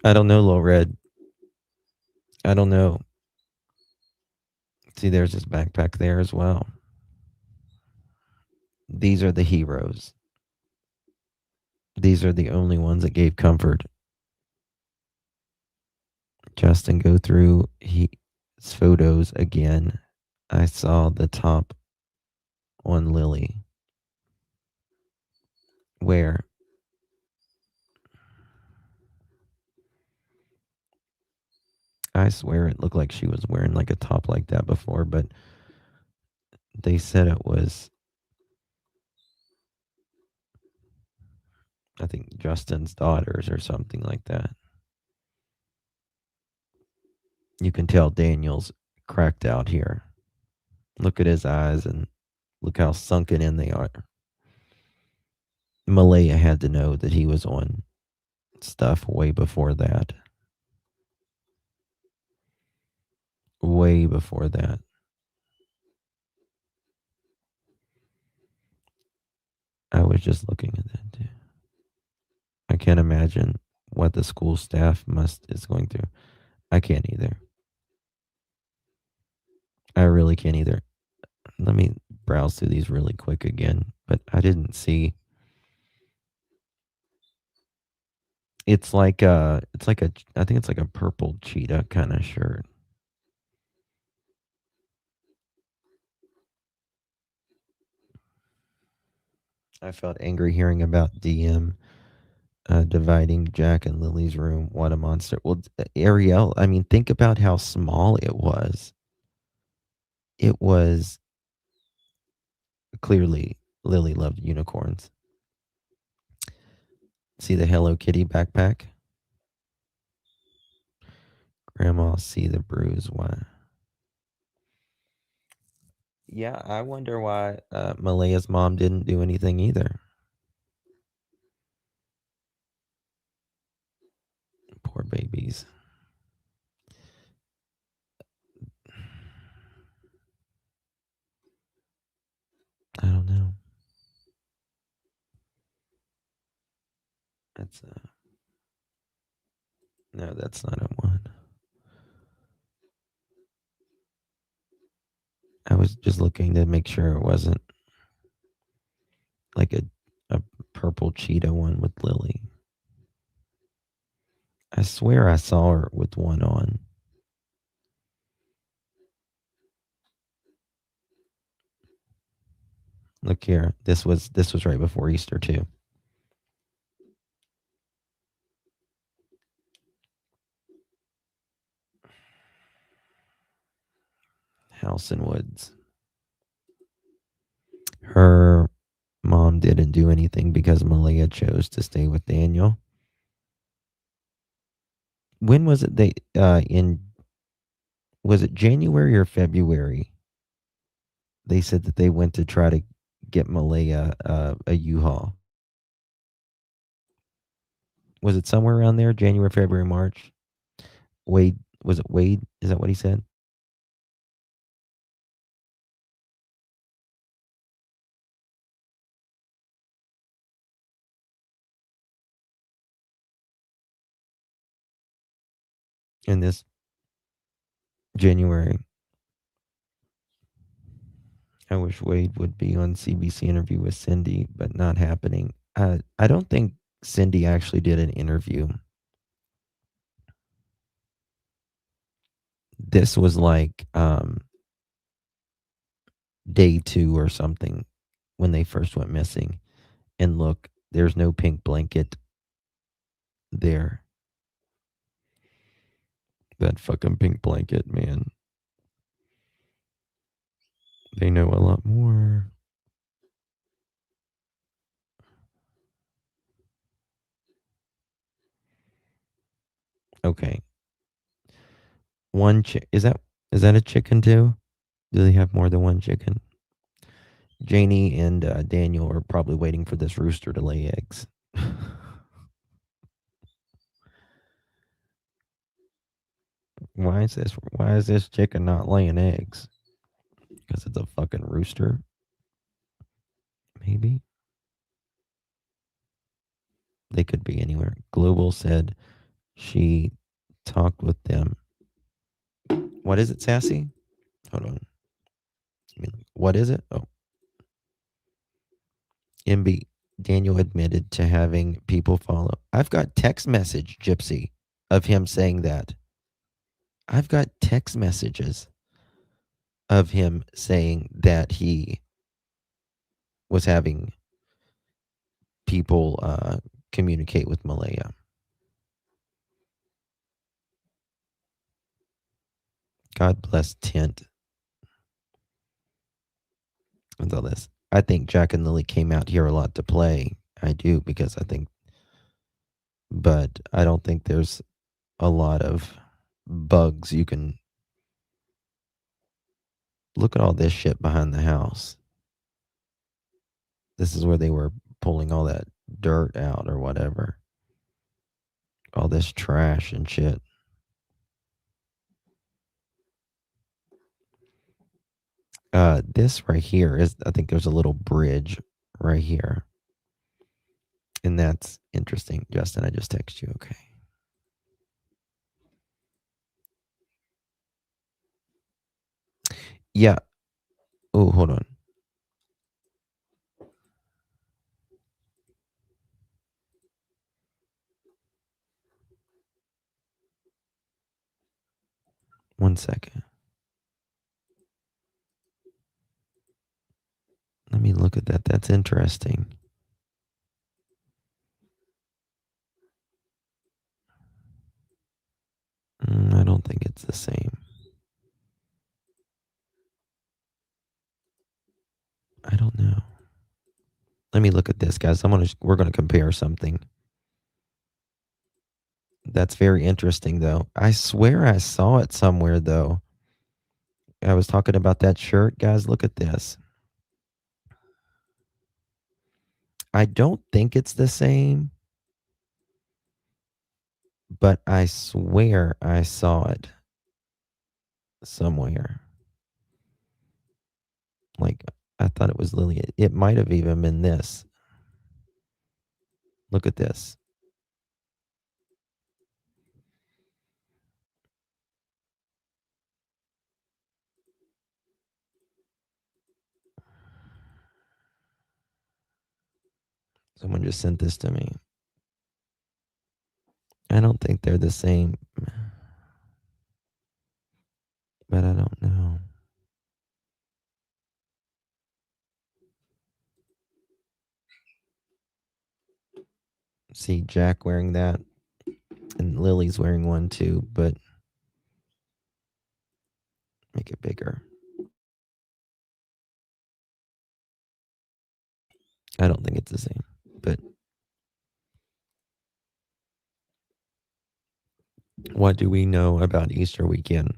I don't know, Low Red. I don't know. See, there's his backpack there as well. These are the heroes. These are the only ones that gave comfort. Justin, go through his photos again. I saw the top on Lily. Where? I swear it looked like she was wearing like a top like that before, but they said it was, I think, Justin's daughters or something like that. You can tell Daniel's cracked out here. Look at his eyes and look how sunken in they are. Malaya had to know that he was on stuff way before that. Way before that. I was just looking at that too. I can't imagine what the school staff is going through. I can't either. I really can't either. Let me browse through these really quick again, but I didn't see. It's like I think it's like a purple cheetah kind of shirt. I felt angry hearing about DM dividing Jack and Lily's room. What a monster. Well, Ariel, I mean, think about how small it was. It was clearly Lily loved unicorns. See the Hello Kitty backpack? Grandma, see the bruise. Why? Yeah, I wonder why Malaya's mom didn't do anything either. Poor babies. I don't know. That's no, that's not a one. I was just looking to make sure it wasn't like a purple cheetah one with Lily. I swear I saw her with one on. Look here. This was right before Easter too. House and Woods. Her mom didn't do anything because Malaya chose to stay with Daniel. When was it was it January or February? They said that they went to try to get Malaya a U-Haul. Was it somewhere around there? January, February, March? Wade, was it Wade? Is that what he said? In this January. I wish Wade would be on CBC interview with Cindy, but not happening. I don't think Cindy actually did an interview. This was like day 2 or something when they first went missing. And look, there's no pink blanket there. That fucking pink blanket, man. They know a lot more. Okay. One is that a chicken too? Do they have more than one chicken? Janie and Daniel are probably waiting for this rooster to lay eggs. Why is this chicken not laying eggs? Because it's a fucking rooster? Maybe. They could be anywhere. Global said she talked with them. What is it, Sassy? Hold on. What is it? Oh. MB, Daniel admitted to having people follow. I've got text message, Gypsy, of him saying that. I've got text messages of him saying that he was having people communicate with Malaya. God bless Tint. With all this, I think Jack and Lilly came out here a lot to play. I do, because I think, but I don't think there's a lot of bugs you can look at. All this shit behind the house. This is where they were pulling all that dirt out or whatever. All this trash and shit. This right here is, I think there's a little bridge right here. And that's interesting. Justin, I just text you. Okay. Yeah. Oh, hold on. One second. Let me look at that. That's interesting. I don't think it's the same. I don't know. Let me look at this, guys. We're gonna compare something. That's very interesting, though. I swear I saw it somewhere, though. I was talking about that shirt, guys. Look at this. I don't think it's the same, but I swear I saw it somewhere. Like, I thought it was Lily. It might have even been this. Look at this. Someone just sent this to me. I don't think they're the same, but I don't know. See Jack wearing that, and Lily's wearing one too, but make it bigger. I don't think it's the same, but what do we know about Easter weekend?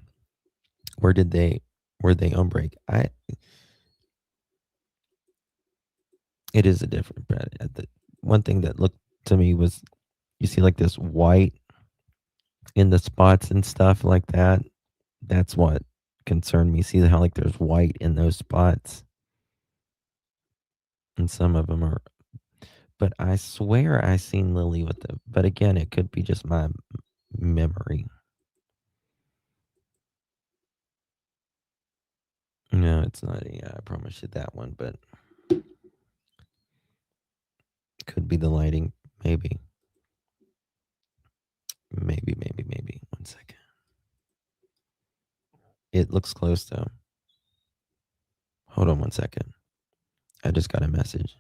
Were they on break? It is a different, but the one thing that looked to me was, you see like this white in the spots and stuff like that. That's what concerned me. See how like there's white in those spots, and some of them are. But I swear I seen Lily with them. But again, it could be just my memory. No, it's not. Yeah, I promise you that one, but could be the lighting. Maybe. Maybe. One second. It looks close though. Hold on one second. I just got a message.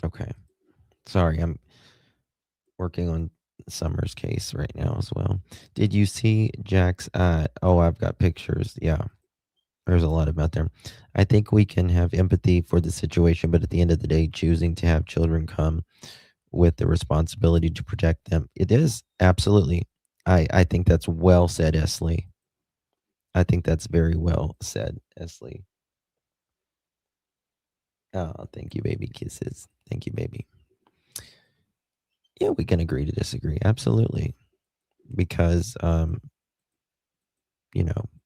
Okay. Sorry, I'm working on Summer's case right now as well. Did you see Jack's? I've got pictures. Yeah, there's a lot about there. I think we can have empathy for the situation, but at the end of the day, choosing to have children come with the responsibility to protect them, it is absolutely. I think that's well said, Esley. I think that's very well said, Esley. Oh, thank you, baby. Kisses. Thank you, baby. Yeah, we can agree to disagree. Absolutely. Because,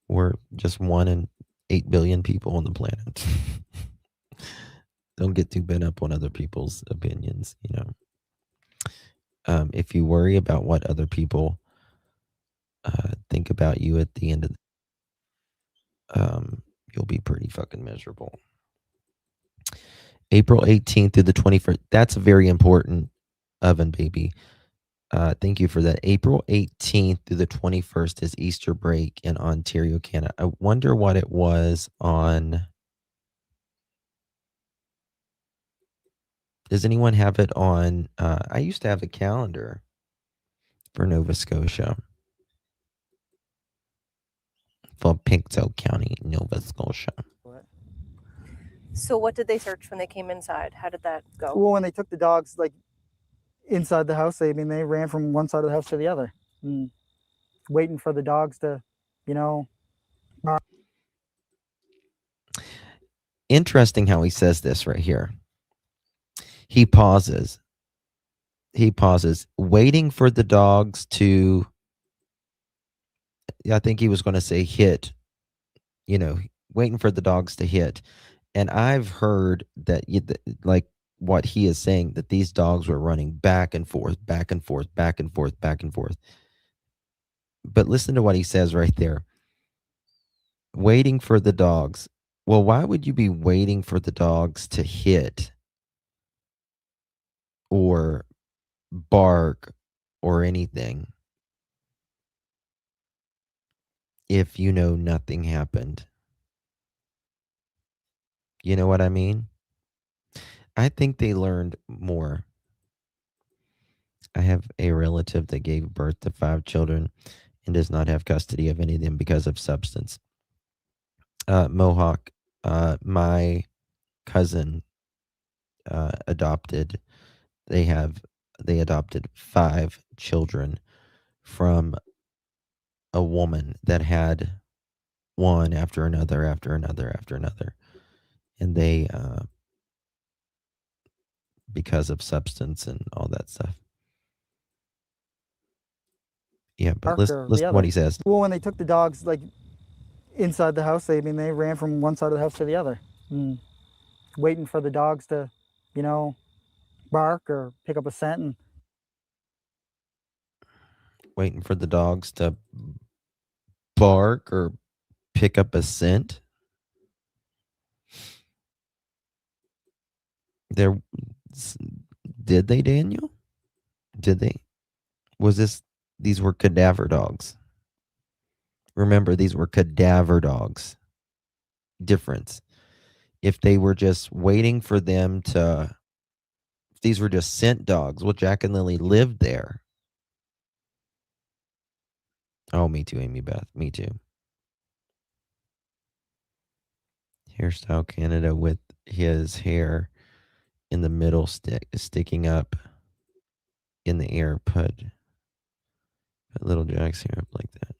we're just 1 in 8 billion people on the planet. Don't get too bent up on other people's opinions, if you worry about what other people think about you at the end of you'll be pretty fucking miserable. April 18th through the 21st. That's very important, Oven Baby. Thank you for that. April 18th through the 21st is Easter break in Ontario, Canada. I wonder what it was on. Does anyone have it on? I used to have a calendar for Nova Scotia. For Pictou County, Nova Scotia. So what did they search when they came inside? How did that go? Well, when they took the dogs like inside the house, they ran from one side of the house to the other, waiting for the dogs to, Interesting how he says this right here. He pauses, waiting for the dogs to, I think he was going to say hit, waiting for the dogs to hit. And I've heard that, like what he is saying, that these dogs were running back and forth, back and forth, back and forth, back and forth. But listen to what he says right there. Waiting for the dogs. Well, why would you be waiting for the dogs to hit or bark or anything if you know nothing happened? You know what I mean? I think they learned more. I have a relative that gave birth to 5 children and does not have custody of any of them because of substance. Mohawk, my cousin adopted. They adopted 5 children from a woman that had one after another, after another, after another. And they, because of substance and all that stuff. Yeah, but listen to what he says. Well, when they took the dogs like inside the house, they ran from one side of the house to the other, waiting for the dogs to, bark or pick up a scent. And waiting for the dogs to bark or pick up a scent. Did they, Daniel? Did they? These were cadaver dogs. Remember, these were cadaver dogs. Difference. If they were just waiting for them to, if these were just scent dogs, well, Jack and Lilly lived there. Oh, me too, Amy Beth. Me too. Hairstyle Canada with his hair in the middle sticking up in the air. Put little Jack's hair up like that.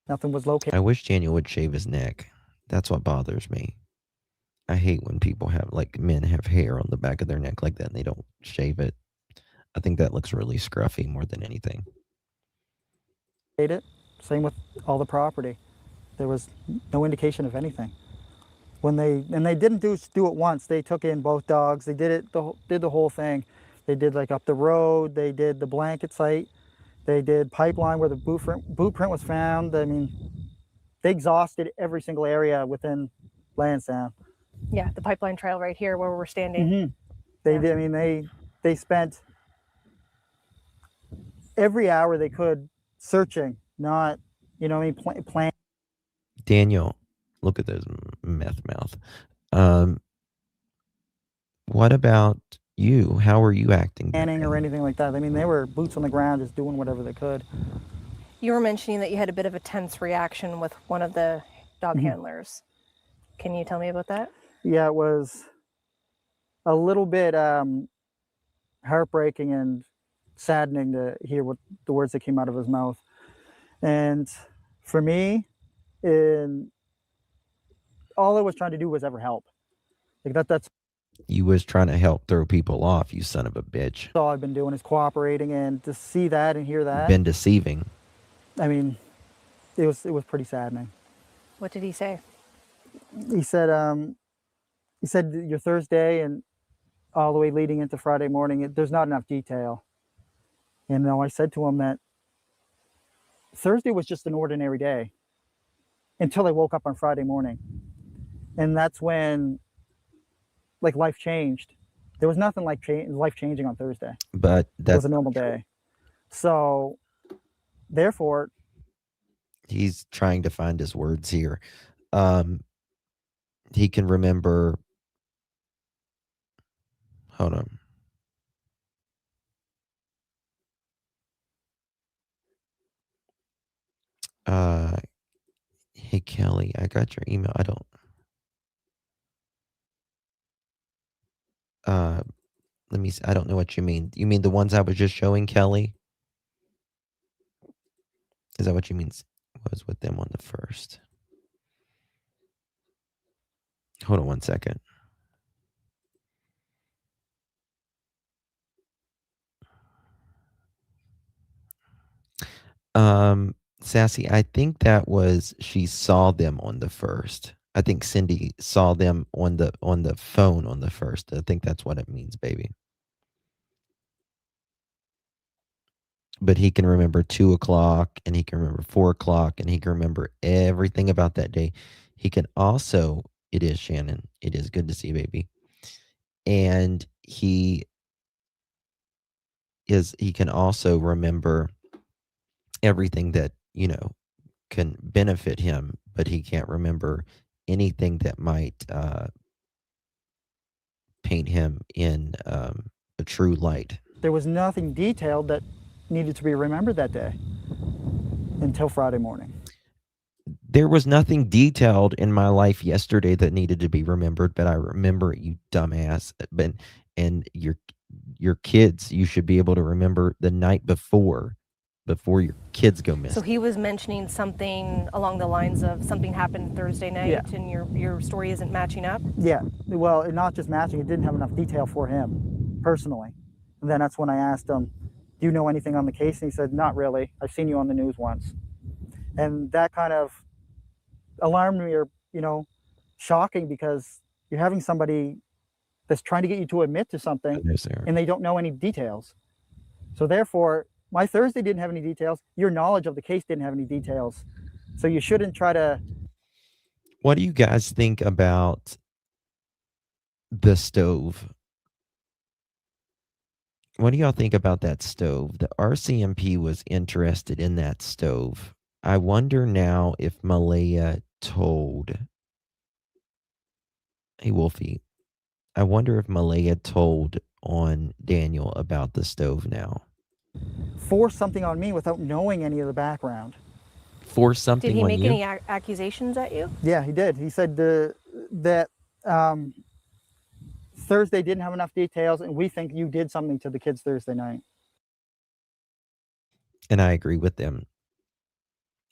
Nothing was located. I wish Daniel would shave his neck. That's what bothers me. I hate when people have, like, men have hair on the back of their neck like that and they don't shave it. I think that looks really scruffy more than anything. Same with all the property. There was no indication of anything. When they didn't do it once. They took in both dogs. They did the whole thing. They did like up the road. They did the blanket site. They did pipeline where the boot print was found. I mean, they exhausted every single area within Lansdowne. Yeah, the pipeline trail right here where we're standing. They did. I mean, they spent every hour they could searching, not, plan. Daniel, look at this meth mouth. What about you? How are you acting? Planning or anything like that. I mean, they were boots on the ground, just doing whatever they could. You were mentioning that you had a bit of a tense reaction with one of the dog handlers. Can you tell me about that? Yeah, it was a little bit heartbreaking and saddening to hear what the words that came out of his mouth. And for me, all I was trying to do was ever help. Like that's You was trying to help throw people off, you son of a bitch. all I've been doing is cooperating, and to see that and hear that, Been deceiving. I mean, it was pretty saddening. What did he say? He said your Thursday and all the way leading into Friday morning, there's not enough detail. And I said to him that Thursday was just an ordinary day until I woke up on Friday morning. And that's when like life changed. There was nothing like life changing on Thursday. But It was a normal day. So therefore, he's trying to find his words here. He can remember. Hold on. Hey Kelly, I got your email. I don't. Let me. I don't know what you mean. You mean the ones I was just showing Kelly? Is that what you mean? Was with them on the first. Hold on one second. Sassy, I think that was she saw them on the first. I think Cindy saw them on the phone on the first. I think that's what it means, baby. But he can remember 2 o'clock and he can remember 4 o'clock and he can remember everything about that day. He can also, it is Shannon. It is good to see, baby. And he can also remember everything that, can benefit him, but he can't remember anything that might paint him in a true light. there was nothing detailed that needed to be remembered that day until Friday morning. There was nothing detailed in my life yesterday that needed to be remembered, but I remember it, you dumbass. And your kids, you should be able to remember the night before your kids go missing. So he was mentioning something along the lines of something happened Thursday night, Yeah. and your story isn't matching up? Yeah, well, not just matching, it didn't have enough detail for him personally. And then that's when I asked him, do you know anything on the case? And he said, not really. I've seen you on the news once. And that kind of alarmed me, or, shocking, because you're having somebody that's trying to get you to admit to something and they don't know any details. So therefore, my Thursday didn't have any details. Your knowledge of the case didn't have any details. So you shouldn't try to... What do you guys think about the stove? What do y'all think about that stove? The RCMP was interested in that stove. I wonder now if Malaya told... Hey, Wolfie. I wonder if Malaya told on Daniel about the stove now. Force something on me without knowing any of the background. Force something on you? Did he make any accusations at you? Yeah, he did. He said that Thursday didn't have enough details, and we think you did something to the kids Thursday night. And I agree with them.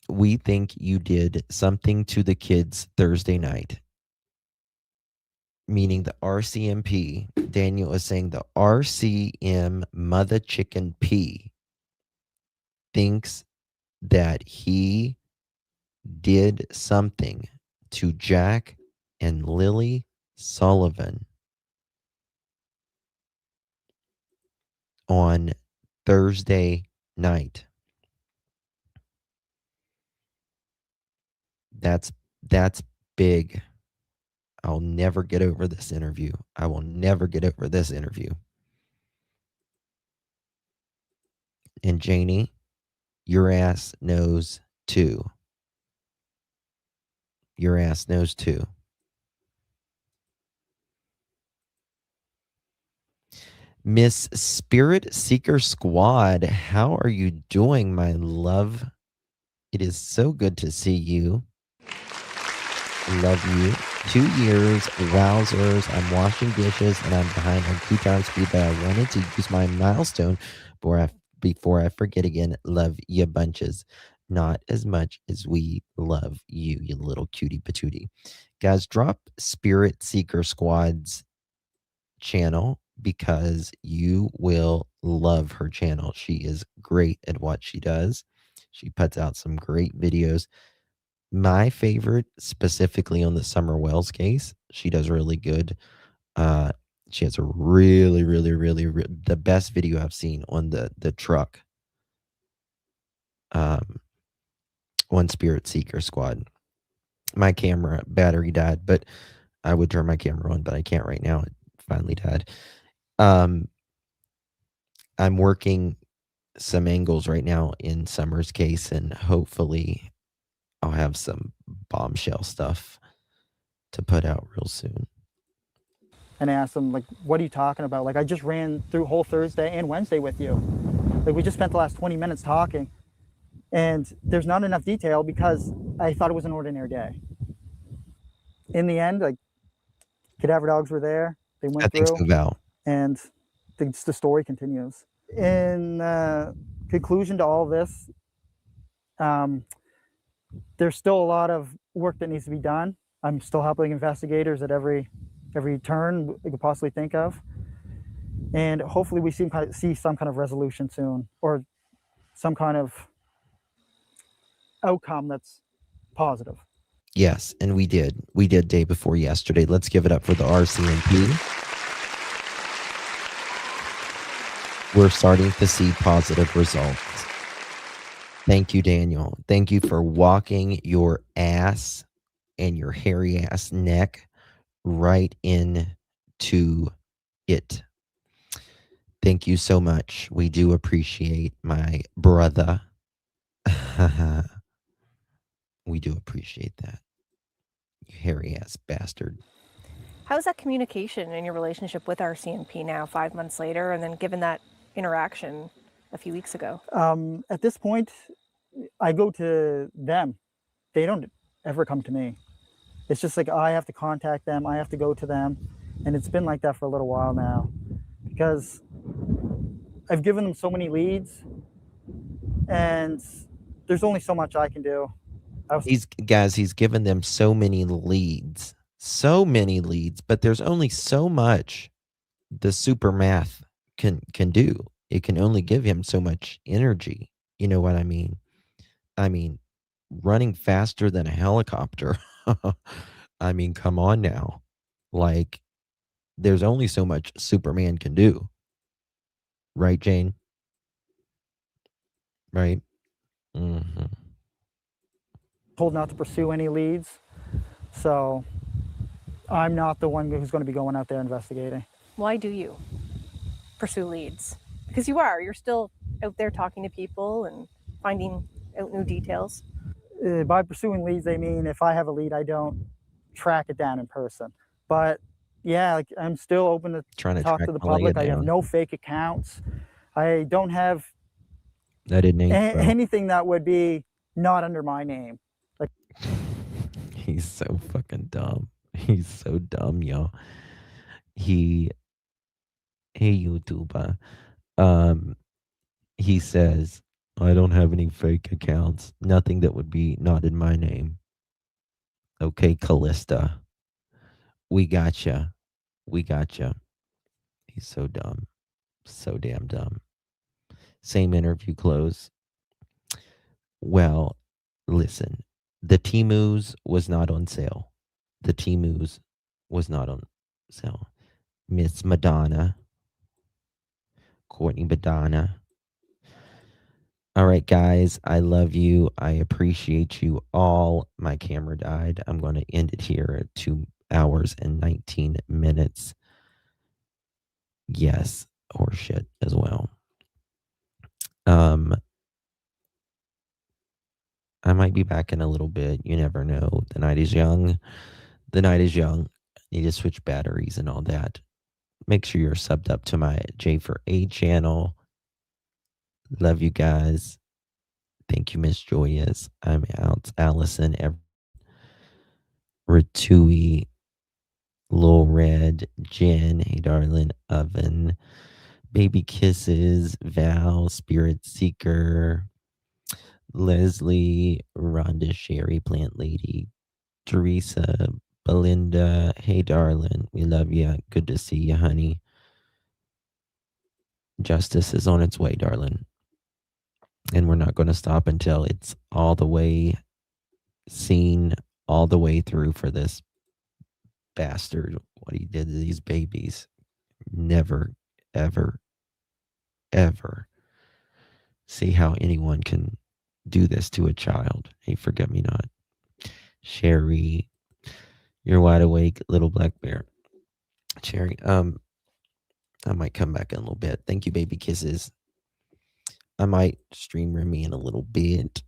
We think you did something to the kids Thursday night. Meaning the RCMP, Daniel is saying the RCM mother chicken P thinks that he did something to Jack and Lilly Sullivan on Thursday night. That's big. I'll never get over this interview. I will never get over this interview. And Janie, your ass knows too. Your ass knows too. Miss Spirit Seeker Squad, how are you doing, my love? It is so good to see you. Love you. 2 years, wowzers. I'm washing dishes and I'm behind on 2 times speed, but I wanted to use my milestone before I forget again. Love you bunches. not as much as we love you, you little cutie patootie. Guys, drop Spirit Seeker Squad's channel because you will love her channel. She is great at what she does. She puts out some great videos. My favorite, specifically on the Summer Wells case, she does really good. She has a really the best video I've seen on the truck. On Spirit Seeker Squad. My camera battery died, but I would turn my camera on, but I can't right now. It finally died. I'm working some angles right now in Summer's case, and hopefully I'll have some bombshell stuff to put out real soon. And I asked them, like, what are you talking about? Like, I just ran through whole Thursday and Wednesday with you. Like, we just spent the last 20 minutes talking. And there's not enough detail because I thought it was an ordinary day. In the end, like, cadaver dogs were there. They went through. I think so, Val. And the story continues. In conclusion to all of this, there's still a lot of work that needs to be done. I'm still helping investigators at every turn we could possibly think of. And hopefully we see some kind of resolution soon, or some kind of outcome that's positive. Yes, and we did. We did day before yesterday. Let's give it up for the RCMP. We're starting to see positive results. Thank you, Daniel. Thank you for walking your ass and your hairy ass neck right into it. Thank you so much. We do appreciate my brother. We do appreciate that. You hairy ass bastard. How's that communication in your relationship with RCMP now, 5 months later, and then given that interaction a few weeks ago? At this point, I go to them. They don't ever come to me. It's just like I have to contact them. I have to go to them. And it's been like that for a little while now because I've given them so many leads and there's only so much I can do. He's given them so many leads, but there's only so much the super math can do. It can only give him so much energy. You know what I mean? I mean, running faster than a helicopter. I mean, come on now. Like, there's only so much Superman can do. Right, Jane? Right? Mm-hmm. Told not to pursue any leads. So I'm not the one who's going to be going out there investigating. Why do you pursue leads? Because you're still out there talking to people and finding out new details. By pursuing leads, they mean if I have a lead, I don't track it down in person. But yeah, like, I'm still open to talk to the public. I have no fake accounts. I don't have anything that would be not under my name. Like, he's so fucking dumb. He's so dumb, y'all. Hey, YouTuber. He says, I don't have any fake accounts. Nothing that would be not in my name. Okay, Callista. We gotcha. He's so dumb. So damn dumb. Same interview close. Well, listen. The Temu's was not on sale. Miss Madonna. Courtney Madonna. All right, guys. I love you. I appreciate you all. My camera died. I'm going to end it here at 2 hours and 19 minutes. Yes, horseshit as well. I might be back in a little bit. You never know. The night is young. Need to switch batteries and all that. Make sure you're subbed up to my J4A channel. Love you guys. Thank you, Miss Joyous. I'm out. Allison, Ratui, Lil Red, Jen, hey darling, Oven, Baby Kisses, Val, Spirit Seeker, Leslie, Rhonda, Sherry, Plant Lady, Teresa, Belinda. Hey, darling. We love you. Good to see you, honey. Justice is on its way, darling. And we're not going to stop until it's all the way seen, all the way through for this bastard. What he did to these babies. Never, ever, ever see how anyone can do this to a child. Hey, forget me not. Sherry, you're wide awake, little black bear. Sherry, I might come back in a little bit. Thank you, baby kisses. I might stream Remy in a little bit,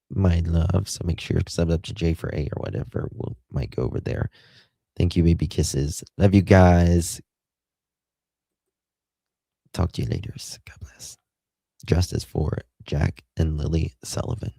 my love. So make sure to sub up to J for A or whatever. We'll might go over there. Thank you, baby kisses. Love you guys. Talk to you later. God bless. Justice for Jack and Lilly Sullivan.